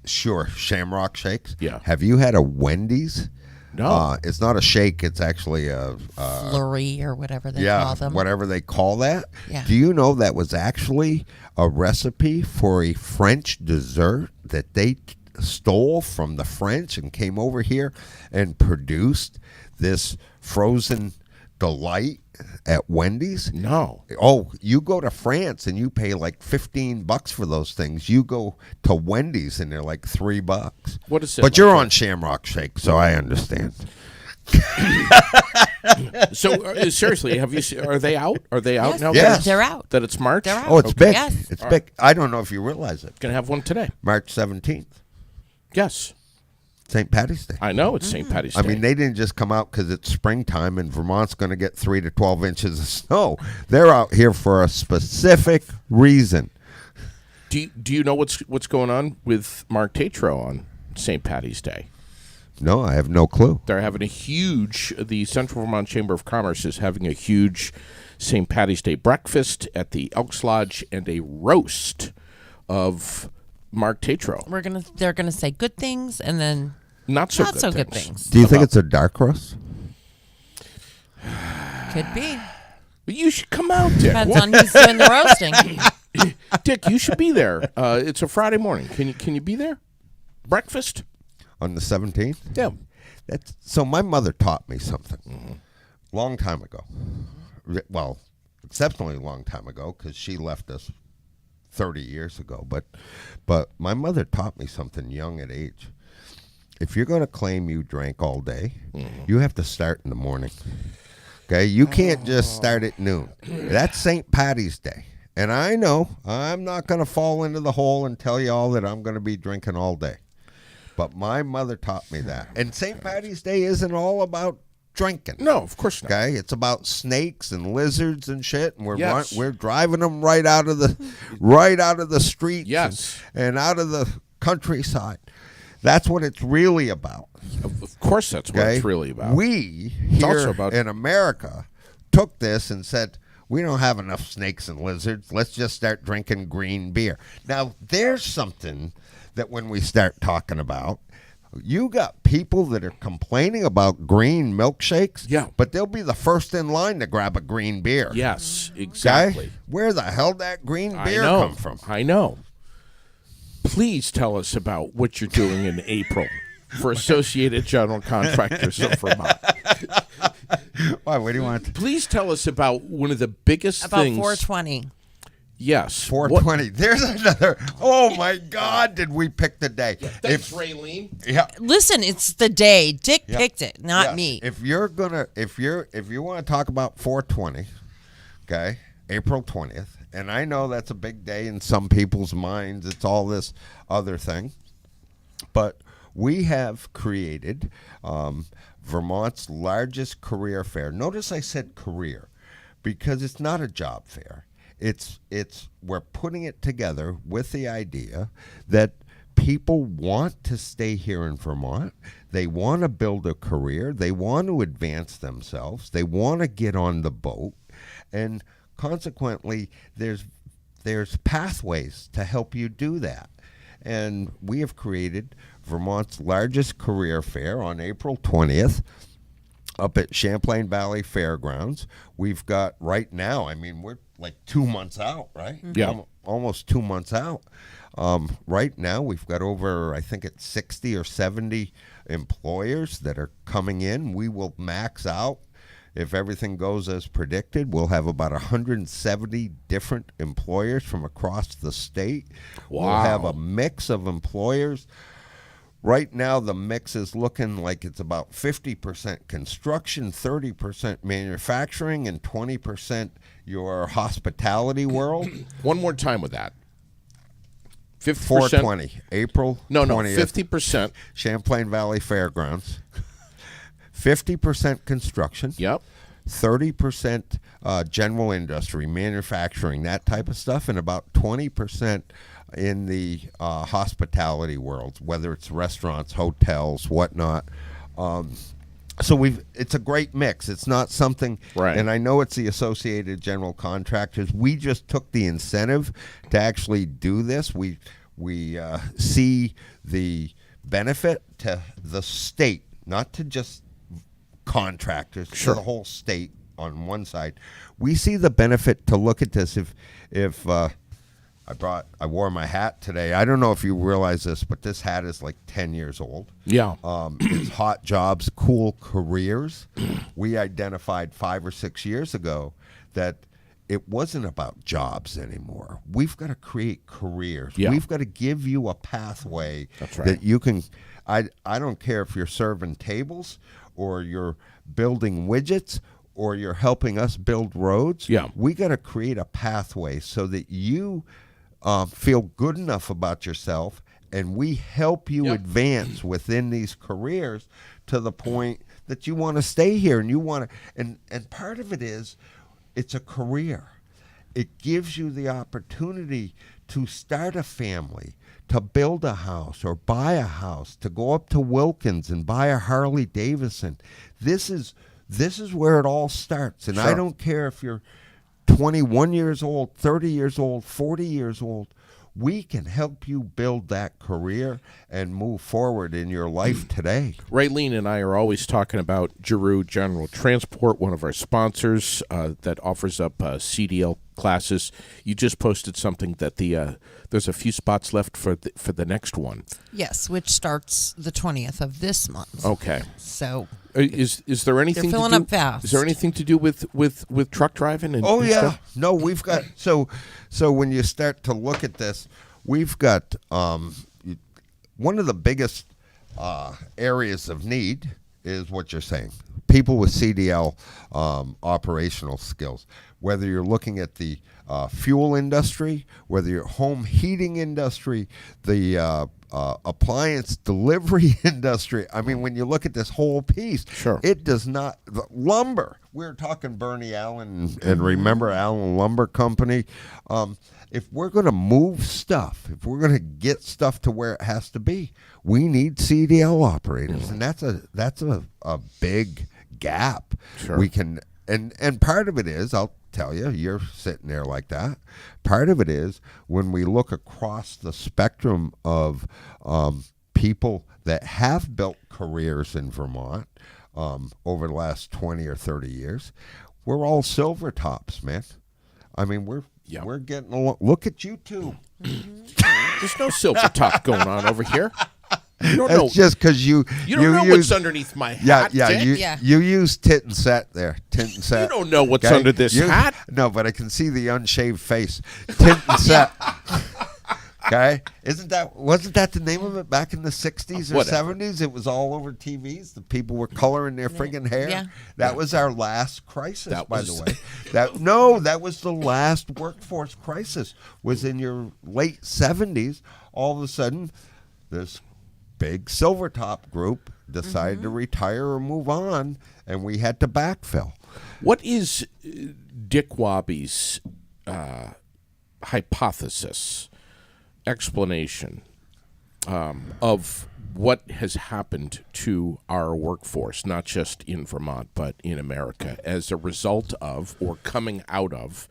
[SPEAKER 3] Shamrock Shakes.
[SPEAKER 1] Yeah.
[SPEAKER 3] Have you had a Wendy's?
[SPEAKER 1] No.
[SPEAKER 3] It's not a shake. It's actually a
[SPEAKER 2] Flurry or whatever they call them.
[SPEAKER 3] whatever they call that.
[SPEAKER 2] Yeah.
[SPEAKER 3] Do you know that was actually a recipe for a French dessert that they stole from the French and came over here and produced this frozen delight at Wendy's?
[SPEAKER 1] No.
[SPEAKER 3] Oh, you go to France and you pay like $15 for those things. You go to Wendy's and they're like $3.
[SPEAKER 1] What is it?
[SPEAKER 3] But you're on Shamrock Shake, so I understand.
[SPEAKER 1] So seriously, have you? Are they out? Are they out
[SPEAKER 2] Yes,
[SPEAKER 1] now?
[SPEAKER 3] Yes.
[SPEAKER 2] they're out.
[SPEAKER 1] That it's March.
[SPEAKER 2] They're out.
[SPEAKER 3] Oh, it's big.
[SPEAKER 2] Yes.
[SPEAKER 3] It's big. I don't know if you realize it.
[SPEAKER 1] Gonna have one today.
[SPEAKER 3] March 17th,
[SPEAKER 1] Yes,
[SPEAKER 3] St. Patty's Day.
[SPEAKER 1] I know it's St. Patty's Day.
[SPEAKER 3] I mean, they didn't just come out because it's springtime and Vermont's going to get 3 to 12 inches of snow. They're out here for a specific reason.
[SPEAKER 1] do you know what's going on with Mark Tatro on St. Patty's Day?
[SPEAKER 3] No, I have no clue.
[SPEAKER 1] They're having the Central Vermont Chamber of Commerce is having a huge St. Patty's Day breakfast at the Elks Lodge and a roast of Mark Tatro.
[SPEAKER 2] They're gonna say good things and then
[SPEAKER 1] Not so
[SPEAKER 2] not
[SPEAKER 1] good
[SPEAKER 2] so
[SPEAKER 1] things.
[SPEAKER 2] good things.
[SPEAKER 3] Do you think it's a dark roast?
[SPEAKER 2] Could be.
[SPEAKER 1] But you should come out, Dick.
[SPEAKER 2] Depends on who's doing the roasting.
[SPEAKER 1] Dick, you should be there. It's a Friday morning. Can you be there? Breakfast?
[SPEAKER 3] On the 17th?
[SPEAKER 1] Yeah.
[SPEAKER 3] So my mother taught me something long time ago. Well, exceptionally long time ago because she left us 30 years ago. But my mother taught me something young at age. If you're going to claim you drank all day, you have to start in the morning. Okay? You can't just start at noon. That's St. Patty's Day. And I know I'm not going to fall into the hole and tell you all that I'm going to be drinking all day. But my mother taught me that. And St. Patty's Day isn't all about drinking.
[SPEAKER 1] No, of course not.
[SPEAKER 3] Okay, it's about snakes and lizards and shit, and
[SPEAKER 1] Yes.
[SPEAKER 3] we're driving them right out of the streets,
[SPEAKER 1] Yes.
[SPEAKER 3] and out of the countryside. That's what it's really about.
[SPEAKER 1] Of course, that's what
[SPEAKER 3] Okay,
[SPEAKER 1] it's really about.
[SPEAKER 3] We
[SPEAKER 1] also
[SPEAKER 3] here
[SPEAKER 1] about-
[SPEAKER 3] in America took this and said, we don't have enough snakes and lizards. Let's just start drinking green beer. Now, there's something that when we start talking about, you got people that are complaining about green milkshakes,
[SPEAKER 1] Yeah.
[SPEAKER 3] but they'll be the first in line to grab a green beer.
[SPEAKER 1] Yes,
[SPEAKER 3] Okay?
[SPEAKER 1] exactly.
[SPEAKER 3] Where the hell did that green beer
[SPEAKER 1] I know.
[SPEAKER 3] come from?
[SPEAKER 1] I know. Please tell us about what you're doing in April for Associated General Contractors of Vermont.
[SPEAKER 3] Why? What do you want?
[SPEAKER 1] Please tell us about one of the biggest
[SPEAKER 2] About
[SPEAKER 1] things.
[SPEAKER 2] 420.
[SPEAKER 1] Yes.
[SPEAKER 3] 420. There's another. Oh my God! Did we pick the day?
[SPEAKER 1] Thanks, Raylene.
[SPEAKER 3] Yeah.
[SPEAKER 2] Listen, it's the day. Dick
[SPEAKER 3] Yeah.
[SPEAKER 2] picked it, not
[SPEAKER 3] Yes.
[SPEAKER 2] me.
[SPEAKER 3] If you want to talk about 420, okay, April 20th, and I know that's a big day in some people's minds. It's all this other thing, but we have created Vermont's largest career fair. Notice I said career because it's not a job fair. It's we're putting it together with the idea that people want to stay here in Vermont. They want to build a career. They want to advance themselves. They want to get on the boat, and consequently, there's pathways to help you do that. And we have created Vermont's largest career fair on April 20th. Up at Champlain Valley Fairgrounds. We've got right now, I mean, we're like 2 months out, right?
[SPEAKER 1] Yeah.
[SPEAKER 3] Almost 2 months out. Right now, we've got over, I think it's 60 or 70 employers that are coming in. We will max out. If everything goes as predicted, we'll have about 170 different employers from across the state.
[SPEAKER 1] Wow.
[SPEAKER 3] We'll have a mix of employers. Right now, the mix is looking like it's about 50% construction, 30% manufacturing, and 20% your hospitality world.
[SPEAKER 1] One more time with that. 50%.
[SPEAKER 3] 420, April
[SPEAKER 1] No,
[SPEAKER 3] 20th,
[SPEAKER 1] 50%.
[SPEAKER 3] Champlain Valley Fairgrounds. 50% construction.
[SPEAKER 1] Yep.
[SPEAKER 3] 30% general industry, manufacturing, that type of stuff, and about 20% in the hospitality world, whether it's restaurants, hotels, whatnot. So it's a great mix. It's not something,
[SPEAKER 1] Right.
[SPEAKER 3] and I know it's the Associated General Contractors. We just took the incentive to actually do this. We see the benefit to the state, not to just contractors,
[SPEAKER 1] Sure.
[SPEAKER 3] to the whole state on one side. We see the benefit to look at this. If I wore my hat today. I don't know if you realize this, but this hat is like 10 years old.
[SPEAKER 1] Yeah.
[SPEAKER 3] It's hot jobs, cool careers. We identified 5 or 6 years ago that it wasn't about jobs anymore. We've got to create careers.
[SPEAKER 1] Yeah.
[SPEAKER 3] We've got to give you a pathway
[SPEAKER 1] That's right.
[SPEAKER 3] that you can. I don't care if you're serving tables or you're building widgets, or you're helping us build roads.
[SPEAKER 1] Yeah.
[SPEAKER 3] We got to create a pathway so that you feel good enough about yourself, and we help you advance within these careers to the point that you want to stay here, and you want to. And part of it is, it's a career. It gives you the opportunity to start a family, to build a house or buy a house, to go up to Wilkins and buy a Harley Davidson. This is where it all starts. And I don't care if you're 21 years old, 30 years old, 40 years old. We can help you build that career and move forward in your life today.
[SPEAKER 1] Raylene and I are always talking about Giroux General Transport, one of our sponsors that offers up CDL classes. You just posted something that there's a few spots left for the next one.
[SPEAKER 2] Yes, which starts the 20th of this month.
[SPEAKER 1] Okay.
[SPEAKER 2] So
[SPEAKER 1] is there anything
[SPEAKER 2] they're filling
[SPEAKER 1] to do,
[SPEAKER 2] up fast.
[SPEAKER 1] Is there anything to do with truck driving and
[SPEAKER 3] Oh
[SPEAKER 1] and
[SPEAKER 3] yeah,
[SPEAKER 1] stuff?
[SPEAKER 3] no, we've got so when you start to look at this, we've got one of the biggest areas of need is what you're saying. People with CDL operational skills, whether you're looking at the fuel industry, whether you're home heating industry, the appliance delivery industry. I mean, when you look at this whole piece,
[SPEAKER 1] Sure.
[SPEAKER 3] it does not. The lumber. We were talking Bernie Allen and remember Allen Lumber Company. If we're going to move stuff, if we're going to get stuff to where it has to be, we need CDL operators, and that's a big gap.
[SPEAKER 1] Sure.
[SPEAKER 3] We can, and part of it is, I'll tell you, you're sitting there like that. Part of it is when we look across the spectrum of people that have built careers in Vermont over the last 20 or 30 years, we're all silver tops, man. I mean, we're getting along. Look at you two.
[SPEAKER 1] There's no silver top going on over here. You don't
[SPEAKER 3] That's
[SPEAKER 1] know.
[SPEAKER 3] just because you
[SPEAKER 1] You don't know what's underneath my hat. Dick.
[SPEAKER 3] You use tit and set there. Tit and set.
[SPEAKER 1] You don't know what's
[SPEAKER 3] Okay?
[SPEAKER 1] under this
[SPEAKER 3] You-
[SPEAKER 1] hat.
[SPEAKER 3] No, but I can see the unshaved face. Tit and set. Okay, wasn't that the name of it back in the 60s or
[SPEAKER 1] Whatever.
[SPEAKER 3] 70s? It was all over TVs. The people were coloring their friggin' hair.
[SPEAKER 2] Yeah.
[SPEAKER 3] That was our last crisis,
[SPEAKER 1] That
[SPEAKER 3] by
[SPEAKER 1] was-
[SPEAKER 3] the way. That was the last workforce crisis. Was in your late 70s. All of a sudden, this big Silvertop group decided to retire or move on, and we had to backfill.
[SPEAKER 1] What is Dick Wabi's hypothesis, explanation of what has happened to our workforce, not just in Vermont, but in America, as a result of or coming out of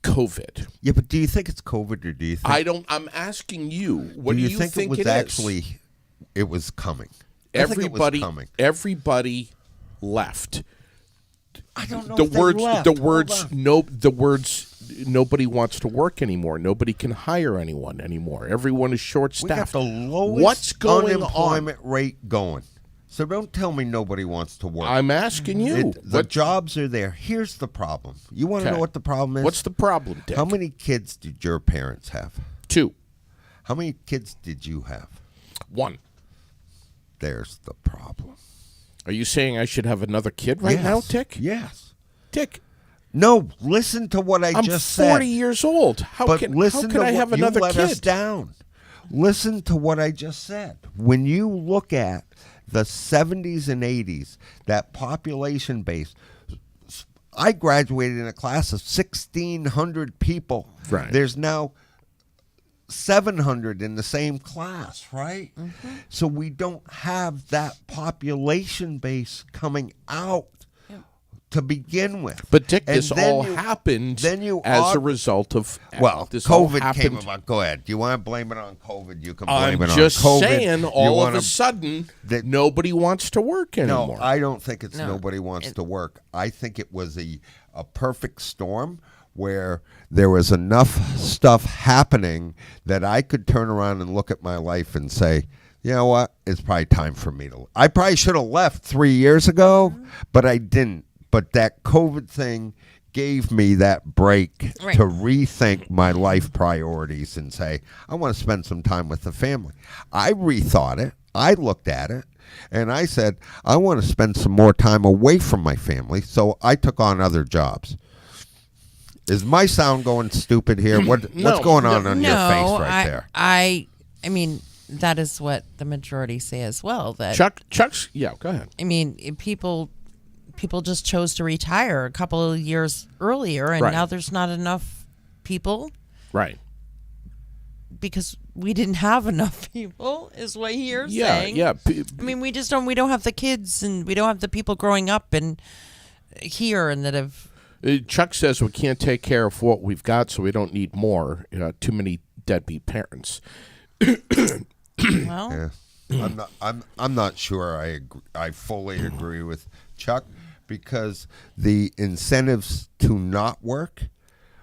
[SPEAKER 1] COVID?
[SPEAKER 3] Yeah, but do you think it's COVID, or do you think
[SPEAKER 1] I'm asking you. What
[SPEAKER 3] do
[SPEAKER 1] do
[SPEAKER 3] you think it was
[SPEAKER 1] is?
[SPEAKER 3] actually it was coming? I think it was coming.
[SPEAKER 1] Everybody left.
[SPEAKER 3] I don't know
[SPEAKER 1] The
[SPEAKER 3] if they
[SPEAKER 1] words,
[SPEAKER 3] left.
[SPEAKER 1] the
[SPEAKER 3] Hold
[SPEAKER 1] words,
[SPEAKER 3] on.
[SPEAKER 1] no, the words. Nobody wants to work anymore. Nobody can hire anyone anymore. Everyone is
[SPEAKER 3] We got
[SPEAKER 1] short-staffed.
[SPEAKER 3] the lowest
[SPEAKER 1] What's going
[SPEAKER 3] unemployment
[SPEAKER 1] on?
[SPEAKER 3] rate going. So don't tell me nobody wants to work.
[SPEAKER 1] I'm asking you.
[SPEAKER 3] The jobs are there. Here's the problem. You want to
[SPEAKER 1] Okay.
[SPEAKER 3] know what the problem is?
[SPEAKER 1] What's the problem, Dick?
[SPEAKER 3] How many kids did your parents have?
[SPEAKER 1] 2.
[SPEAKER 3] How many kids did you have?
[SPEAKER 1] 1.
[SPEAKER 3] There's the problem.
[SPEAKER 1] Are you saying I should have another kid right
[SPEAKER 3] Yes.
[SPEAKER 1] now, Dick?
[SPEAKER 3] Yes.
[SPEAKER 1] Dick,
[SPEAKER 3] No, listen to what I
[SPEAKER 1] I'm
[SPEAKER 3] just
[SPEAKER 1] 40
[SPEAKER 3] said.
[SPEAKER 1] years old. How
[SPEAKER 3] But
[SPEAKER 1] can
[SPEAKER 3] listen to
[SPEAKER 1] I have
[SPEAKER 3] what
[SPEAKER 1] another
[SPEAKER 3] you let us
[SPEAKER 1] kid?
[SPEAKER 3] down. Listen to what I just said. When you look at the 70s and 80s, that population base, I graduated in a class of 1,600 people.
[SPEAKER 1] Right.
[SPEAKER 3] There's now 700 in the same class, right? So we don't have that population base coming out to begin with.
[SPEAKER 1] But Dick,
[SPEAKER 3] And
[SPEAKER 1] this
[SPEAKER 3] then
[SPEAKER 1] all
[SPEAKER 3] you-
[SPEAKER 1] happened
[SPEAKER 3] then you
[SPEAKER 1] as a
[SPEAKER 3] aug-
[SPEAKER 1] result of
[SPEAKER 3] Well,
[SPEAKER 1] all
[SPEAKER 3] COVID
[SPEAKER 1] happened.
[SPEAKER 3] came about. Go ahead. Do you want to blame it on COVID? You can blame
[SPEAKER 1] I'm
[SPEAKER 3] it on
[SPEAKER 1] just
[SPEAKER 3] COVID.
[SPEAKER 1] saying,
[SPEAKER 3] You
[SPEAKER 1] all of
[SPEAKER 3] wanna-
[SPEAKER 1] a sudden,
[SPEAKER 3] that-
[SPEAKER 1] nobody wants to work anymore.
[SPEAKER 3] No, I don't think it's
[SPEAKER 2] No.
[SPEAKER 3] nobody wants to work. I think it was a perfect storm where there was enough stuff happening that I could turn around and look at my life and say, you know what? It's probably time for me to. I probably should have left 3 years ago, but I didn't. But that COVID thing gave me that break
[SPEAKER 2] Right.
[SPEAKER 3] to rethink my life priorities and say, I want to spend some time with the family. I rethought it. I looked at it. And I said, I want to spend some more time away from my family, so I took on other jobs. Is my sound going stupid here? What's going on your face right there?
[SPEAKER 2] I mean, that is what the majority say as well. That
[SPEAKER 1] Chuck's, yeah, go ahead.
[SPEAKER 2] I mean, people just chose to retire a couple of years earlier, and
[SPEAKER 1] Right.
[SPEAKER 2] now there's not enough people
[SPEAKER 1] Right.
[SPEAKER 2] because we didn't have enough people, is what you're saying.
[SPEAKER 1] Yeah.
[SPEAKER 2] I mean, we don't have the kids, and we don't have the people growing up and here and that have.
[SPEAKER 1] Chuck says we can't take care of what we've got, so we don't need more. Too many deadbeat parents.
[SPEAKER 2] Well,
[SPEAKER 3] Yeah. I'm not sure I fully agree with Chuck, because the incentives to not work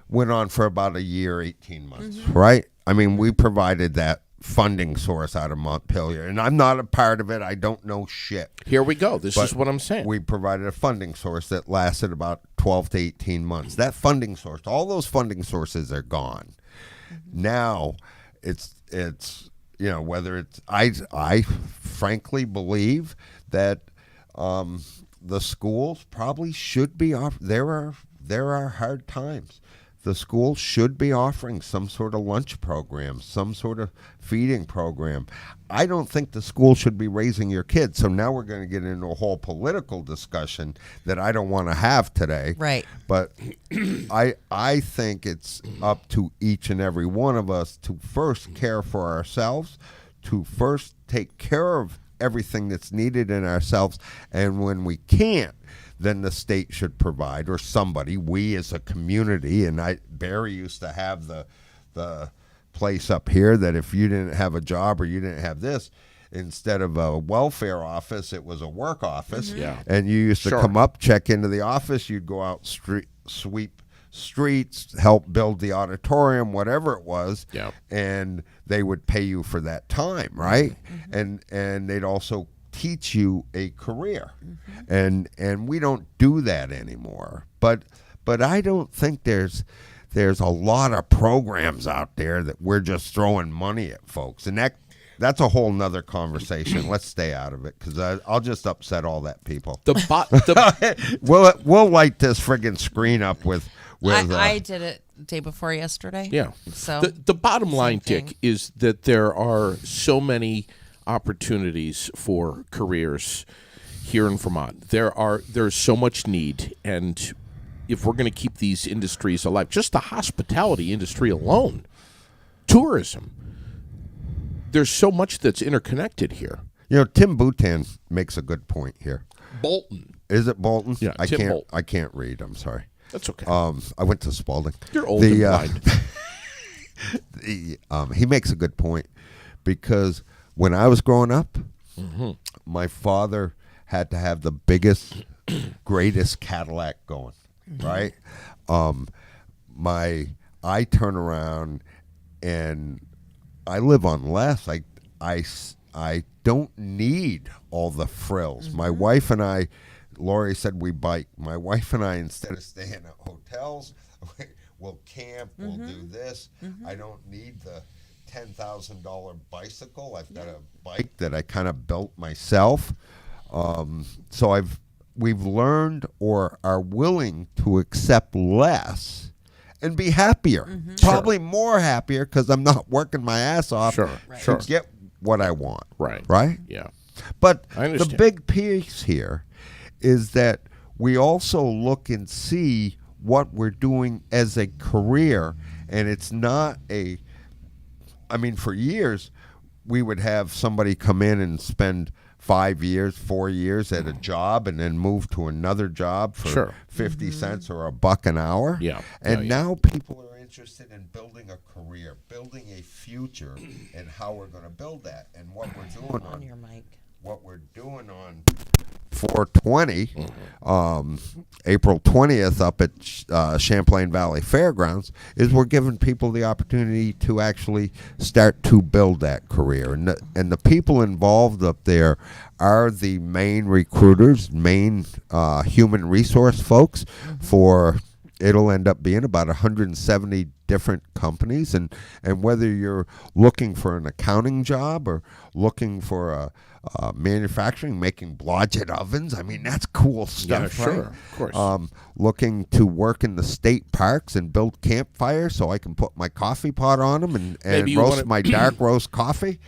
[SPEAKER 3] went on for about a year, 18 months, right? I mean, we provided that funding source out of Montpelier, and I'm not a part of it. I don't know shit.
[SPEAKER 1] Here we go. This
[SPEAKER 3] But
[SPEAKER 1] is what I'm saying.
[SPEAKER 3] We provided a funding source that lasted about 12 to 18 months. That funding source, all those funding sources are gone. Now, it's whether it's I frankly believe that the schools probably should be there are hard times. The schools should be offering some sort of lunch program, some sort of feeding program. I don't think the school should be raising your kids. So now we're going to get into a whole political discussion that I don't want to have today.
[SPEAKER 2] right.
[SPEAKER 3] But I think it's up to each and every one of us to first care for ourselves, to first take care of everything that's needed in ourselves, and when we can't, then the state should provide, or somebody, we as a community. And Barry used to have the place up here that if you didn't have a job or you didn't have this, instead of a welfare office, it was a work office.
[SPEAKER 1] Yeah.
[SPEAKER 3] And you used to come up, check into the office, you'd go out, sweep streets, help build the auditorium, whatever it was.
[SPEAKER 1] Yeah.
[SPEAKER 3] And they would pay you for that time, right? And they'd also teach you a career. And we don't do that anymore. But I don't think there's a lot of programs out there that we're just throwing money at folks. And that's a whole nother conversation. Let's stay out of it, because I'll just upset all that people. We'll light this friggin' screen up with
[SPEAKER 2] I did it the day before yesterday.
[SPEAKER 1] Yeah.
[SPEAKER 2] So
[SPEAKER 1] the bottom line,
[SPEAKER 2] thing.
[SPEAKER 1] Dick, is that there are so many opportunities for careers here in Vermont. There's so much need, and if we're going to keep these industries alive, just the hospitality industry alone, tourism, there's so much that's interconnected here.
[SPEAKER 3] Tim Boutin makes a good point here.
[SPEAKER 1] Bolton.
[SPEAKER 3] Is it Bolton?
[SPEAKER 1] Yeah, Tim Bolton.
[SPEAKER 3] I can't read. I'm sorry.
[SPEAKER 1] That's okay.
[SPEAKER 3] I went to Spalding.
[SPEAKER 1] You're old and blind.
[SPEAKER 3] He makes a good point, because when I was growing up, my father had to have the biggest, greatest Cadillac going, right? I turn around and I live on less. I don't need all the frills. My wife and I, Lori said we bike. My wife and I, instead of staying at hotels, we'll camp, we'll do this. I don't need the $10,000 bicycle. I've got a bike that I kind of built myself. So we've learned, or are willing to accept less and be happier. Probably more happier, because I'm not working my ass off
[SPEAKER 1] Sure.
[SPEAKER 3] to get what I want.
[SPEAKER 1] Right.
[SPEAKER 3] Right?
[SPEAKER 1] Yeah.
[SPEAKER 3] But
[SPEAKER 1] I
[SPEAKER 3] the
[SPEAKER 1] understand.
[SPEAKER 3] big piece here is that we also look and see what we're doing as a career, and it's not for years, we would have somebody come in and spend 5 years, 4 years at a job, and then move to another job for 50 cents or $1 an hour.
[SPEAKER 1] Yeah.
[SPEAKER 3] And now people are interested in building a career, building a future, and how we're going to build that. And what we're doing
[SPEAKER 2] on your mic.
[SPEAKER 3] What we're doing on 420, April 20th up at Champlain Valley Fairgrounds, is we're giving people the opportunity to actually start to build that career. And the people involved up there are the main recruiters, main human resource folks for, it'll end up being about 170 different companies, and whether you're looking for an accounting job or looking for a manufacturing, making Blodgett ovens. I mean, that's cool stuff,
[SPEAKER 1] Yeah,
[SPEAKER 3] right?
[SPEAKER 1] sure, of course.
[SPEAKER 3] Looking to work in the state parks and build campfires so I can put my coffee pot on them and
[SPEAKER 1] Maybe you
[SPEAKER 3] roast
[SPEAKER 1] wanna-
[SPEAKER 3] my dark roast coffee.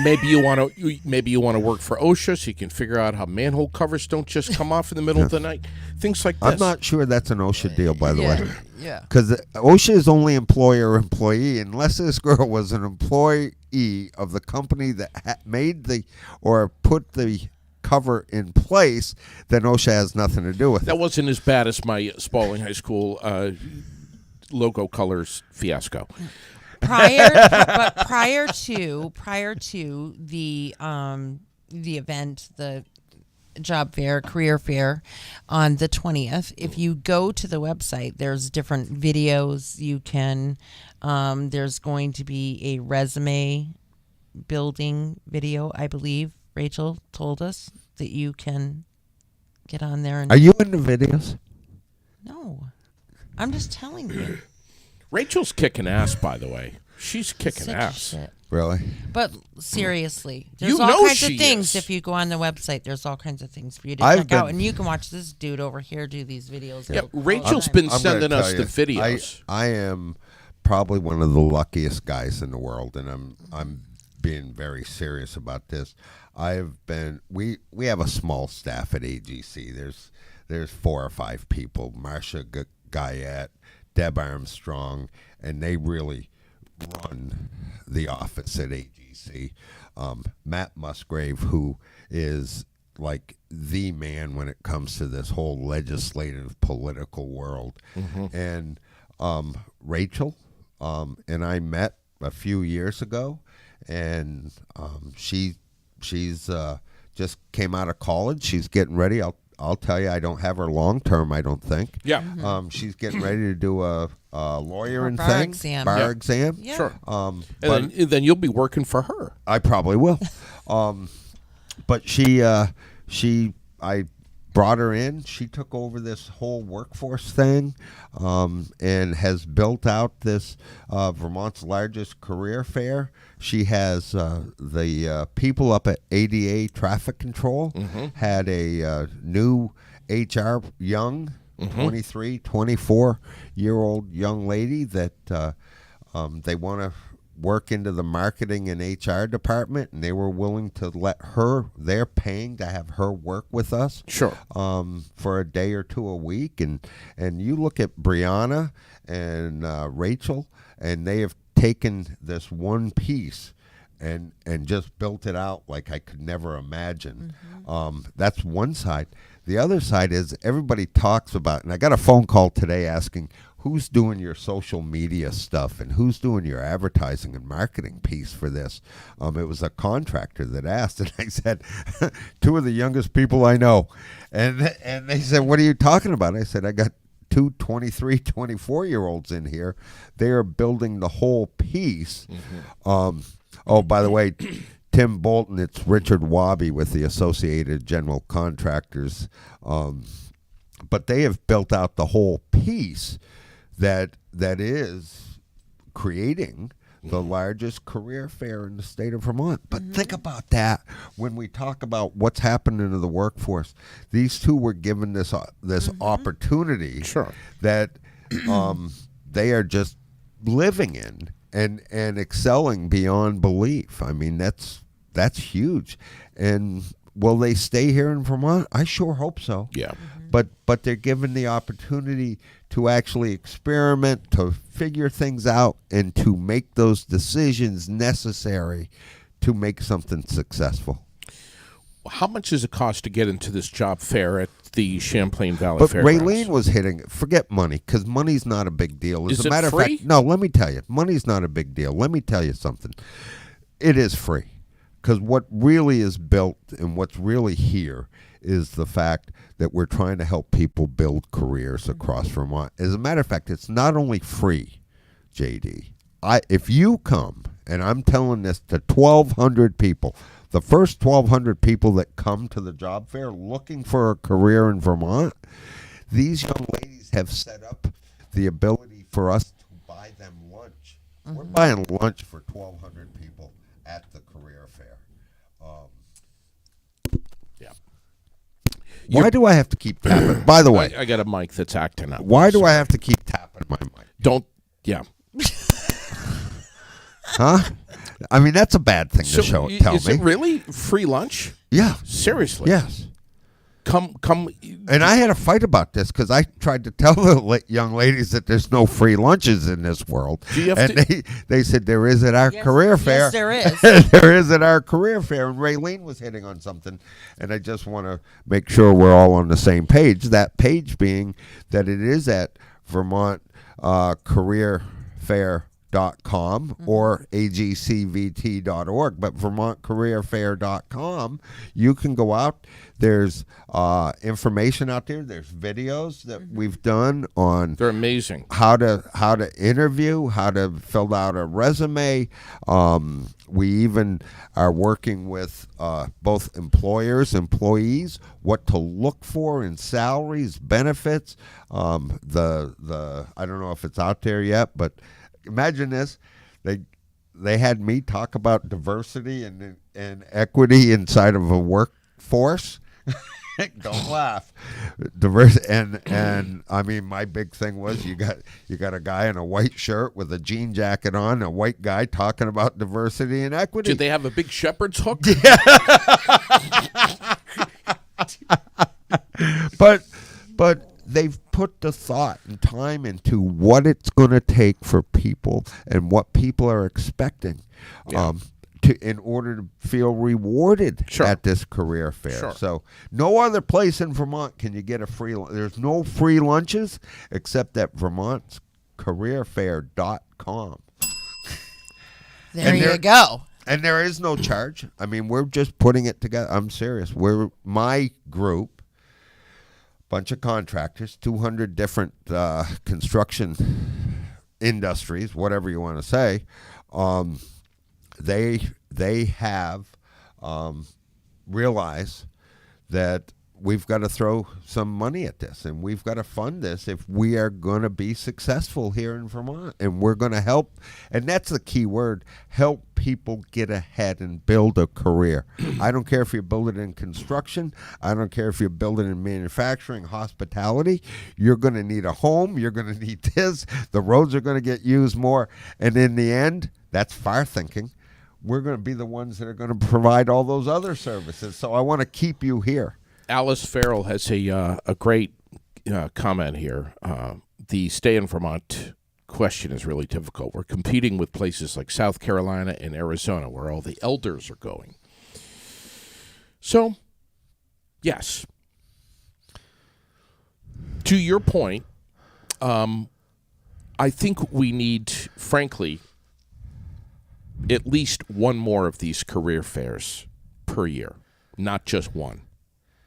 [SPEAKER 1] Maybe you want to work for OSHA so you can figure out how manhole covers don't just come off in the middle of the night. Things like this.
[SPEAKER 3] I'm not sure that's an OSHA deal, by the way.
[SPEAKER 2] Yeah.
[SPEAKER 3] Because OSHA is only employer-employee, unless this girl was an employee of the company that made or put the cover in place, then OSHA has nothing to do with it.
[SPEAKER 1] That wasn't as bad as my Spalding High School logo colors fiasco.
[SPEAKER 2] prior to the event, the job fair, career fair on the 20th, if you go to the website, there's different videos you can there's going to be a resume building video, I believe Rachel told us that you can get on there and
[SPEAKER 3] Are you into videos?
[SPEAKER 2] No, I'm just telling you.
[SPEAKER 1] Rachel's kicking ass, by the way. She's kicking
[SPEAKER 2] Such
[SPEAKER 1] ass.
[SPEAKER 2] shit.
[SPEAKER 3] Really?
[SPEAKER 2] But seriously, there's
[SPEAKER 1] You
[SPEAKER 2] all
[SPEAKER 1] know
[SPEAKER 2] kinds of
[SPEAKER 1] she
[SPEAKER 2] things.
[SPEAKER 1] is.
[SPEAKER 2] If you go on the website, there's all kinds of things for you to
[SPEAKER 3] I've
[SPEAKER 2] check out,
[SPEAKER 3] been-
[SPEAKER 2] and you can watch this dude over here do these videos.
[SPEAKER 1] Yeah,
[SPEAKER 2] all the
[SPEAKER 1] Rachel's
[SPEAKER 2] time.
[SPEAKER 1] been
[SPEAKER 3] I'm gonna
[SPEAKER 1] sending us
[SPEAKER 3] tell
[SPEAKER 1] the
[SPEAKER 3] you,
[SPEAKER 1] videos.
[SPEAKER 3] I am probably one of the luckiest guys in the world, and I'm being very serious about this. We have a small staff at AGC. There's 4 or 5 people. Marcia Guyette, Deb Armstrong, and they really run the office at AGC. Matt Musgrave, who is like the man when it comes to this whole legislative political world, and Rachel and I met a few years ago, and she's just came out of college. She's getting ready. I'll tell you, I don't have her long term. I don't think.
[SPEAKER 1] Yeah.
[SPEAKER 3] She's getting ready to do a lawyering
[SPEAKER 2] bar
[SPEAKER 3] thing,
[SPEAKER 2] exam.
[SPEAKER 3] bar
[SPEAKER 1] Yeah.
[SPEAKER 3] exam.
[SPEAKER 2] Yeah.
[SPEAKER 1] Sure.
[SPEAKER 3] But
[SPEAKER 1] And then you'll be working for her.
[SPEAKER 3] I probably will. But I brought her in. She took over this whole workforce thing, and has built out this Vermont's largest career fair. She has the people up at ADA Traffic Control had a new HR young 23, 24-year-old young lady that they want to work into the marketing and HR department, and they were willing to let her, they're paying to have her work with us
[SPEAKER 1] Sure.
[SPEAKER 3] for a day or two a week. And you look at Brianna and Rachel, and they have taken this one piece and just built it out like I could never imagine. That's one side. The other side is everybody talks about, and I got a phone call today asking who's doing your social media stuff and who's doing your advertising and marketing piece for this. It was a contractor that asked, and I said, 2 of the youngest people I know. And they said, what are you talking about? I said, I got 2 23, 24-year-olds in here. They are building the whole piece. Oh, by the way, Tim Bolton, it's Richard Wabi with the Associated General Contractors. But they have built out the whole piece that is creating the largest career fair in the state of Vermont. But think about that when we talk about what's happening to the workforce. These 2 were given this opportunity
[SPEAKER 1] Sure.
[SPEAKER 3] that they are just living in and excelling beyond belief. I mean, that's huge. And will they stay here in Vermont? I sure hope so.
[SPEAKER 1] Yeah.
[SPEAKER 3] But they're given the opportunity to actually experiment, to figure things out, and to make those decisions necessary to make something successful.
[SPEAKER 1] How much does it cost to get into this job fair at the Champlain Valley
[SPEAKER 3] But
[SPEAKER 1] Fairgrounds?
[SPEAKER 3] Raylene was hitting it. Forget money, because money's not a big deal. As
[SPEAKER 1] Is
[SPEAKER 3] a
[SPEAKER 1] it
[SPEAKER 3] matter
[SPEAKER 1] free?
[SPEAKER 3] of fact, no, let me tell you, money's not a big deal. Let me tell you something. It is free, because what really is built and what's really here is the fact that we're trying to help people build careers across Vermont. As a matter of fact, it's not only free, JD. If you come, and I'm telling this to 1,200 people, the first 1,200 people that come to the job fair looking for a career in Vermont, these young ladies have set up the ability for us to buy them lunch. We're buying lunch for 1,200 people at the career fair.
[SPEAKER 1] Yeah.
[SPEAKER 3] Why do I have to keep tapping? By the way,
[SPEAKER 1] I got a mic that's acting up.
[SPEAKER 3] why do I have to keep tapping my mic?
[SPEAKER 1] Don't. Yeah.
[SPEAKER 3] Huh? I mean, that's a bad thing to tell
[SPEAKER 1] is
[SPEAKER 3] me.
[SPEAKER 1] it really free lunch?
[SPEAKER 3] Yeah.
[SPEAKER 1] Seriously?
[SPEAKER 3] Yes.
[SPEAKER 1] Come.
[SPEAKER 3] And I had a fight about this because I tried to tell the young ladies that there's no free lunches in this world.
[SPEAKER 1] Do you have
[SPEAKER 3] and
[SPEAKER 1] to-
[SPEAKER 3] they said there is at our career fair.
[SPEAKER 2] Yes, there is.
[SPEAKER 3] There is at our career fair. And Raylene was hitting on something. And I just want to make sure we're all on the same page. That page being that it is at Vermont careerfair.com or agcvt.org, but vermontcareerfair.com, you can go out. There's information out there. There's videos that we've done on
[SPEAKER 1] They're amazing.
[SPEAKER 3] how to interview, how to fill out a resume. We even are working with both employers, employees, what to look for in salaries, benefits. I don't know if it's out there yet, but imagine this: they had me talk about diversity and equity inside of a workforce. Don't laugh. Diverse and I mean, my big thing was you got a guy in a white shirt with a jean jacket on, a white guy talking about diversity and equity.
[SPEAKER 1] Did they have a big shepherd's hook?
[SPEAKER 3] But they've put the thought and time into what it's going to take for people and what people are expecting.
[SPEAKER 1] Yeah.
[SPEAKER 3] In order to feel rewarded
[SPEAKER 1] Sure.
[SPEAKER 3] at this career fair.
[SPEAKER 1] Sure.
[SPEAKER 3] So no other place in Vermont can you get a free there's no free lunches except at vermontscareerfair.com.
[SPEAKER 2] There you go.
[SPEAKER 3] And there is no charge. I mean, we're just putting it together. I'm serious. We're my group, bunch of contractors, 200 different construction industries, whatever you want to say. They have realized that we've got to throw some money at this, and we've got to fund this if we are going to be successful here in Vermont, and we're going to help. And that's the key word: help people get ahead and build a career. I don't care if you build it in construction. I don't care if you build it in manufacturing, hospitality. You're going to need a home. You're going to need this. The roads are going to get used more, and in the end, that's far thinking. We're going to be the ones that are going to provide all those other services. So I want to keep you here.
[SPEAKER 1] Alice Farrell has a great comment here. The stay in Vermont question is really difficult. We're competing with places like South Carolina and Arizona, where all the elders are going. So, yes. To your point, I think we need, frankly, at least one more of these career fairs per year, not just one.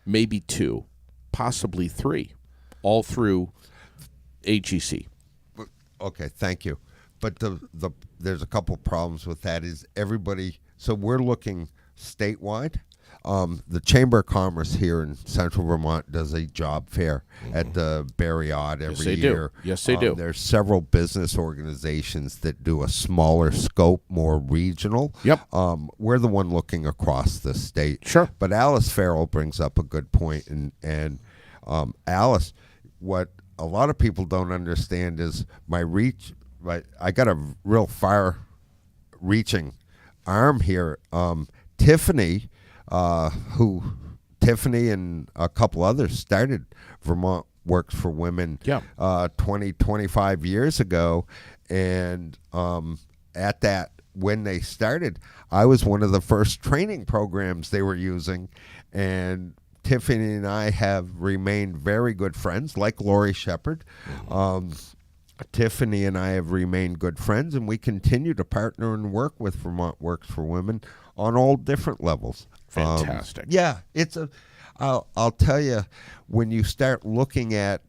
[SPEAKER 1] Maybe two, possibly three, all through AGC.
[SPEAKER 3] Okay, thank you. But there's a couple problems with that. Is everybody? So we're looking statewide. The Chamber of Commerce here in Central Vermont does a job fair at the Barriott every year.
[SPEAKER 1] Yes, they do.
[SPEAKER 3] There's several business organizations that do a smaller scope, more regional.
[SPEAKER 1] Yep.
[SPEAKER 3] We're the one looking across the state.
[SPEAKER 1] Sure.
[SPEAKER 3] But Alice Farrell brings up a good point, and Alice, what a lot of people don't understand is my reach. I got a real far-reaching arm here. Tiffany and a couple others started Vermont Works for Women 25 years ago. And at that, when they started, I was one of the first training programs they were using. And Tiffany and I have remained very good friends, like Lori Shepard. Tiffany and I have remained good friends, and we continue to partner and work with Vermont Works for Women on all different levels.
[SPEAKER 1] Fantastic.
[SPEAKER 3] I'll tell you, when you start looking at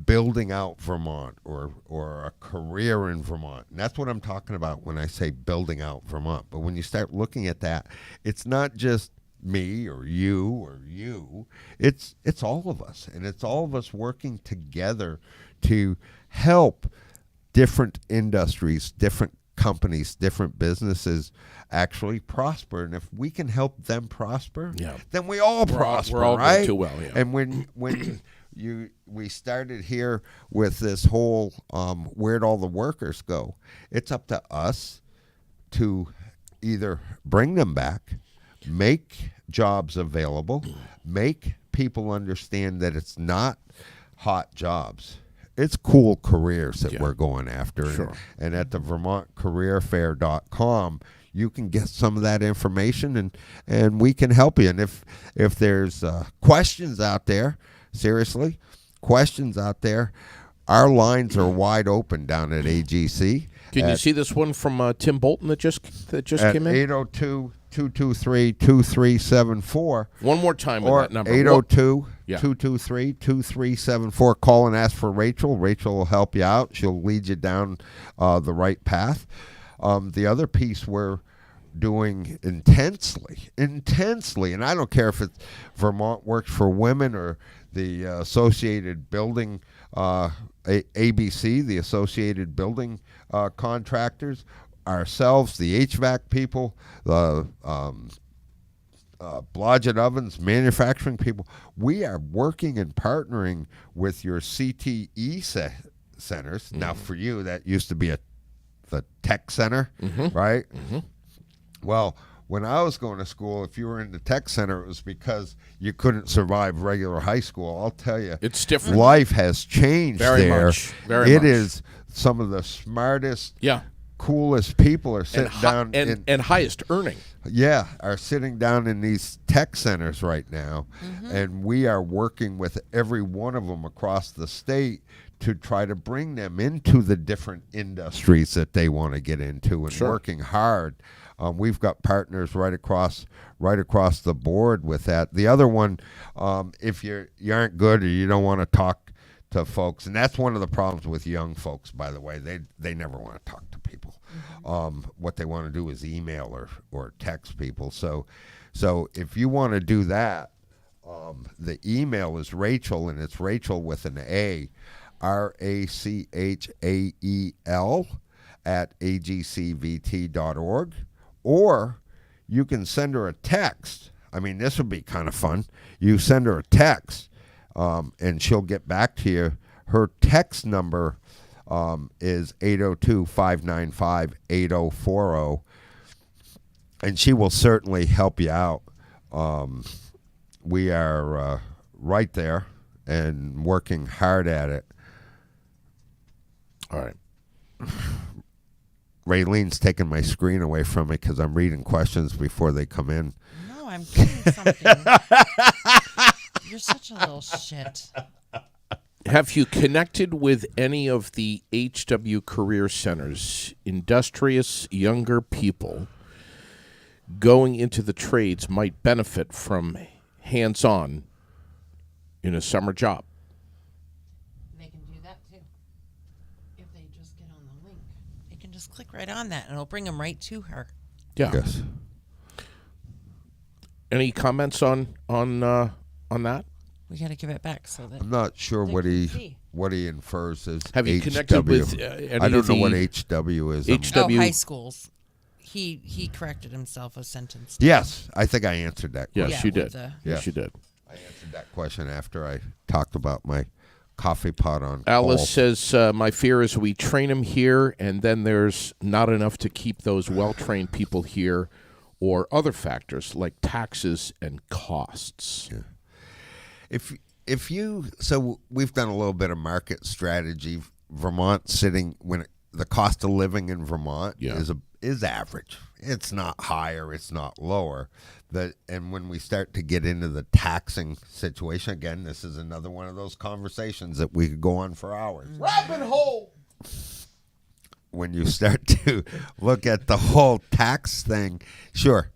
[SPEAKER 3] building out Vermont or a career in Vermont, and that's what I'm talking about when I say building out Vermont. But when you start looking at that, it's not just me or you. It's all of us, and it's all of us working together to help different industries, different companies, different businesses actually prosper. And if we can help them prosper, then we all prosper,
[SPEAKER 1] we're all
[SPEAKER 3] right?
[SPEAKER 1] doing too well, yeah.
[SPEAKER 3] And when we started here with this whole where'd all the workers go, it's up to us to either bring them back, make jobs available, make people understand that it's not hot jobs. It's cool careers that we're going after.
[SPEAKER 1] Sure.
[SPEAKER 3] And at the VermontCareerFair.com, you can get some of that information, and we can help you. And if there's questions out there, seriously, questions out there, our lines are wide open down at AGC.
[SPEAKER 1] Can you see this one from Tim Bolton that just came in?
[SPEAKER 3] 802-223-2374.
[SPEAKER 1] One more time
[SPEAKER 3] Or
[SPEAKER 1] with that number.
[SPEAKER 3] 802-223-2374. Call and ask for Rachel. Rachel will help you out. She'll lead you down the right path. The other piece we're doing intensely, and I don't care if it's Vermont Works for Women or the Associated Building, ABC, the Associated Building Contractors, ourselves, the HVAC people, the Blodgett Ovens, manufacturing people. We are working and partnering with your CTE centers. Mm-hmm. Now, for you, that used to be the tech center, right? Mm-hmm. Well, when I was going to school, if you were in the tech center, it was because you couldn't survive regular high school. I'll tell you,
[SPEAKER 1] it's different.
[SPEAKER 3] Life has changed
[SPEAKER 1] very
[SPEAKER 3] there.
[SPEAKER 1] Much. Very
[SPEAKER 3] it
[SPEAKER 1] much.
[SPEAKER 3] Is some of the smartest,
[SPEAKER 1] yeah,
[SPEAKER 3] coolest people are sitting down
[SPEAKER 1] and highest earning.
[SPEAKER 3] Yeah, are sitting down in these tech centers right now, and we are working with every one of them across the state to try to bring them into the different industries that they want to get into, and working hard. We've got partners right across the board with that. The other one, if you aren't good or you don't want to talk to folks, and that's one of the problems with young folks, by the way, they never want to talk to people. What they want to do is email or text people. So if you want to do that, the email is Rachel, and it's Rachel with an A, RACHAEL @agcvt.org. Or you can send her a text. I mean, this would be kind of fun. You send her a text, and she'll get back to you. Her text number is 802-595-8040, and she will certainly help you out. We are right there and working hard at it.
[SPEAKER 1] All right.
[SPEAKER 3] Raylene's taking my screen away from me because I'm reading questions before they come in.
[SPEAKER 2] No, I'm doing something. You're such a little shit.
[SPEAKER 1] Have you connected with any of the HW Career Centers? Industrious younger people going into the trades might benefit from hands-on in a summer job.
[SPEAKER 2] They can do that too. If they just get on the link, they can just click right on that, and it'll bring them right to her.
[SPEAKER 1] Yeah.
[SPEAKER 3] Yes.
[SPEAKER 1] Any comments on that?
[SPEAKER 2] We got to give it back so that
[SPEAKER 3] I'm not sure
[SPEAKER 2] they
[SPEAKER 3] what
[SPEAKER 2] can
[SPEAKER 3] he
[SPEAKER 2] see.
[SPEAKER 3] infers as
[SPEAKER 1] Have you
[SPEAKER 3] HW.
[SPEAKER 1] connected with any
[SPEAKER 3] I don't
[SPEAKER 1] of
[SPEAKER 3] know
[SPEAKER 1] the
[SPEAKER 3] what HW is.
[SPEAKER 1] HW?
[SPEAKER 2] high schools. He corrected himself a sentence.
[SPEAKER 3] Yes, I think I answered that question.
[SPEAKER 1] Yes, you did.
[SPEAKER 2] with the-
[SPEAKER 1] Yes, you did.
[SPEAKER 3] I answered that question after I talked about my coffee pot on
[SPEAKER 1] Alice
[SPEAKER 3] call.
[SPEAKER 1] says, my fear is we train them here, and then there's not enough to keep those well-trained people here, or other factors like taxes and costs.
[SPEAKER 3] Yeah. If you, so we've done a little bit of market strategy. Vermont sitting the cost of living in Vermont is average. It's not higher, it's not lower. And when we start to get into the taxing situation, again, this is another one of those conversations that we could go on for hours.
[SPEAKER 1] Rabbit hole.
[SPEAKER 3] When you start to look at the whole tax thing, sure,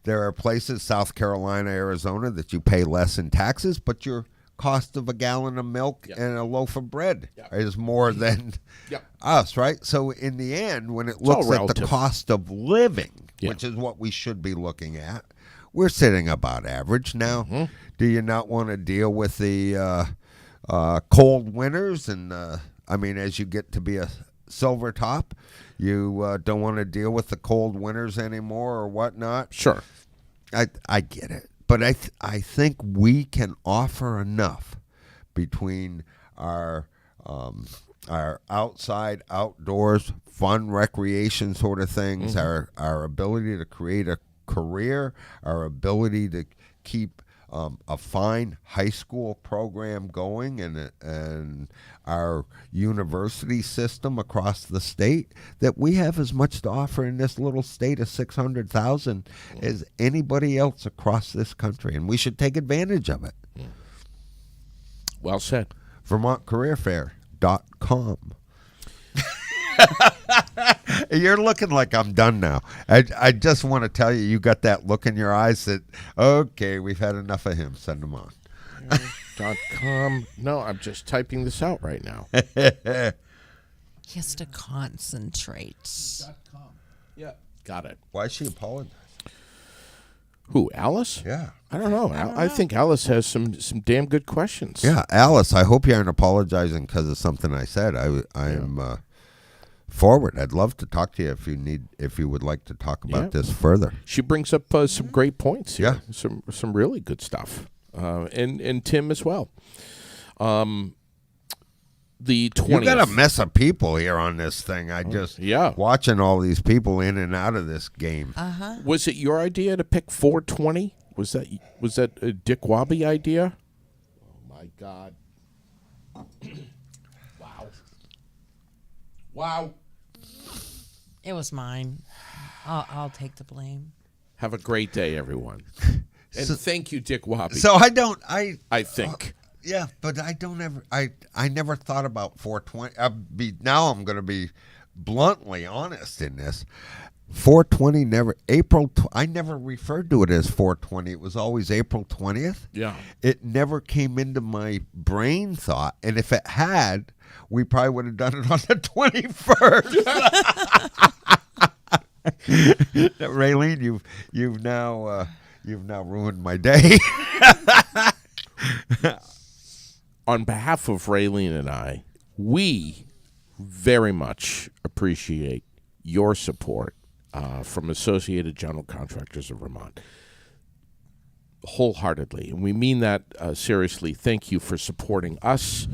[SPEAKER 3] there are places, South Carolina, Arizona, that you pay less in taxes, but your cost of a gallon of milk and a loaf of bread is more than us, right? So in the end, when it looks at the cost of living, which is what we should be looking at, we're sitting about average. Now, do you not want to deal with the cold winters? And, I mean, as you get to be a silver top. You don't want to deal with the cold winters anymore or whatnot.
[SPEAKER 1] Sure.
[SPEAKER 3] I get it, but I think we can offer enough between our outside, outdoors, fun recreation sort of things, our ability to create a career, our ability to keep a fine high school program going, and our university system across the state, that we have as much to offer in this little state of 600,000 as anybody else across this country, and we should take advantage of it.
[SPEAKER 1] Well said.
[SPEAKER 3] VermontCareerFair.com. You're looking like I'm done now. I just want to tell you, you got that look in your eyes that, okay, we've had enough of him. Send him on.
[SPEAKER 1] .com. No, I'm just typing this out right now.
[SPEAKER 2] He has to concentrate.
[SPEAKER 1] Yeah. Got it.
[SPEAKER 3] Why is she apologizing?
[SPEAKER 1] Who, Alice?
[SPEAKER 3] Yeah.
[SPEAKER 1] I don't know. I think Alice has some damn good questions.
[SPEAKER 3] Yeah, Alice, I hope you aren't apologizing because of something I said. I'm forward. I'd love to talk to you if you would like to talk about this further.
[SPEAKER 1] She brings up some great points here.
[SPEAKER 3] Yeah.
[SPEAKER 1] Some really good stuff. And Tim as well. The 20th.
[SPEAKER 3] You got a mess of people here on this thing. I just watching all these people in and out of this game.
[SPEAKER 1] Was it your idea to pick 420? Was that a Dick Wabi idea? Oh my God! Wow!
[SPEAKER 2] It was mine. I'll take the blame.
[SPEAKER 1] Have a great day, everyone, and thank you, Dick Wabi.
[SPEAKER 3] So I think.
[SPEAKER 1] Yeah,
[SPEAKER 3] but I don't ever. I never thought about 420. Now I'm going to be bluntly honest in this. 420 never. I never referred to it as 420. It was always April 20th.
[SPEAKER 1] Yeah.
[SPEAKER 3] It never came into my brain thought, and if it had, we probably would have done it on the 21st. Raylene, you've now ruined my day.
[SPEAKER 1] On behalf of Raylene and I, we very much appreciate your support from Associated General Contractors of Vermont. Wholeheartedly. And we mean that seriously. Thank you for supporting us.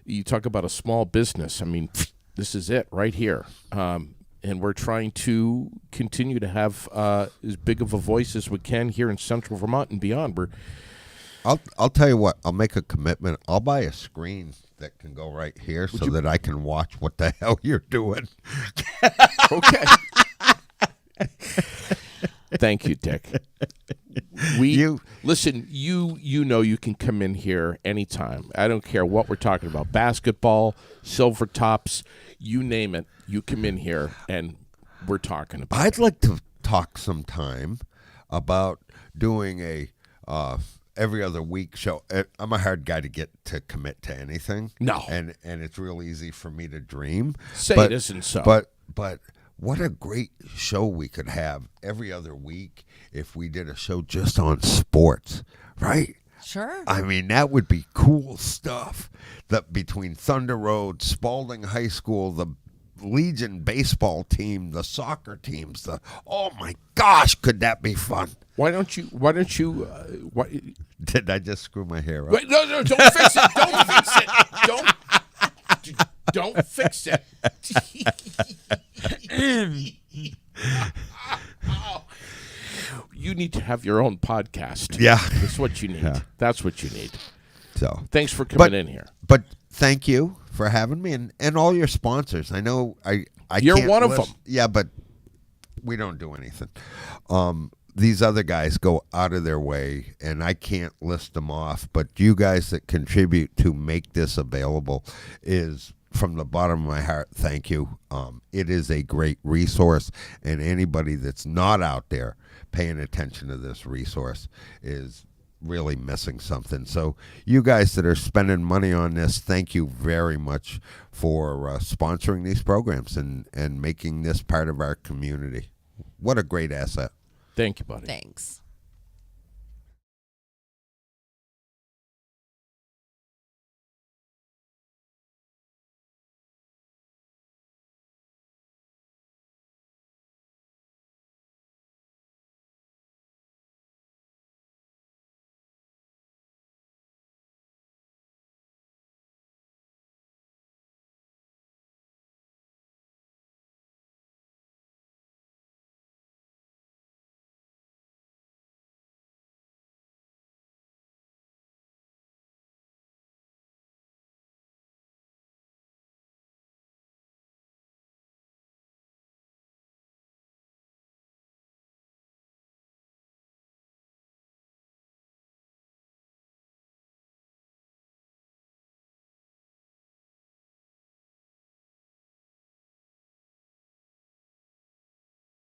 [SPEAKER 1] You talk about a small business. I mean, this is it right here. And we're trying to continue to have as big of a voice as we can here in Central Vermont and beyond.
[SPEAKER 3] I'll tell you what. I'll make a commitment. I'll buy a screen that can go right here that I can watch what the hell you're doing.
[SPEAKER 1] Okay. Thank you, Dick. Listen. You know you can come in here anytime. I don't care what we're talking about. Basketball, silver tops, you name it. You come in here and we're talking about.
[SPEAKER 3] I'd like to talk sometime about doing a every other week show. I'm a hard guy to get to commit to anything.
[SPEAKER 1] No.
[SPEAKER 3] And it's real easy for me to dream.
[SPEAKER 1] It isn't so.
[SPEAKER 3] But what a great show we could have every other week if we did a show just on sports, right?
[SPEAKER 2] Sure.
[SPEAKER 3] I mean, that would be cool stuff. That between Thunder Road, Spalding High School, the Legion baseball team, the soccer teams, oh my gosh, could that be fun?
[SPEAKER 1] Why don't you?
[SPEAKER 3] Did I just screw my hair up?
[SPEAKER 1] Wait, no, don't fix it. Don't fix it. Don't fix it. You need to have your own podcast.
[SPEAKER 3] Yeah.
[SPEAKER 1] That's what you need. Yeah. That's what you need.
[SPEAKER 3] So
[SPEAKER 1] thanks for coming in here.
[SPEAKER 3] But thank you for having me and all your sponsors. I know I
[SPEAKER 1] You're
[SPEAKER 3] can't
[SPEAKER 1] one of them.
[SPEAKER 3] Yeah, but we don't do anything. These other guys go out of their way, and I can't list them off, but you guys that contribute to make this available is, from the bottom of my heart, thank you. It is a great resource, and anybody that's not out there paying attention to this resource is really missing something. So you guys that are spending money on this, thank you very much for sponsoring these programs and making this part of our community. What a great asset.
[SPEAKER 1] Thank you, buddy.
[SPEAKER 2] Thanks.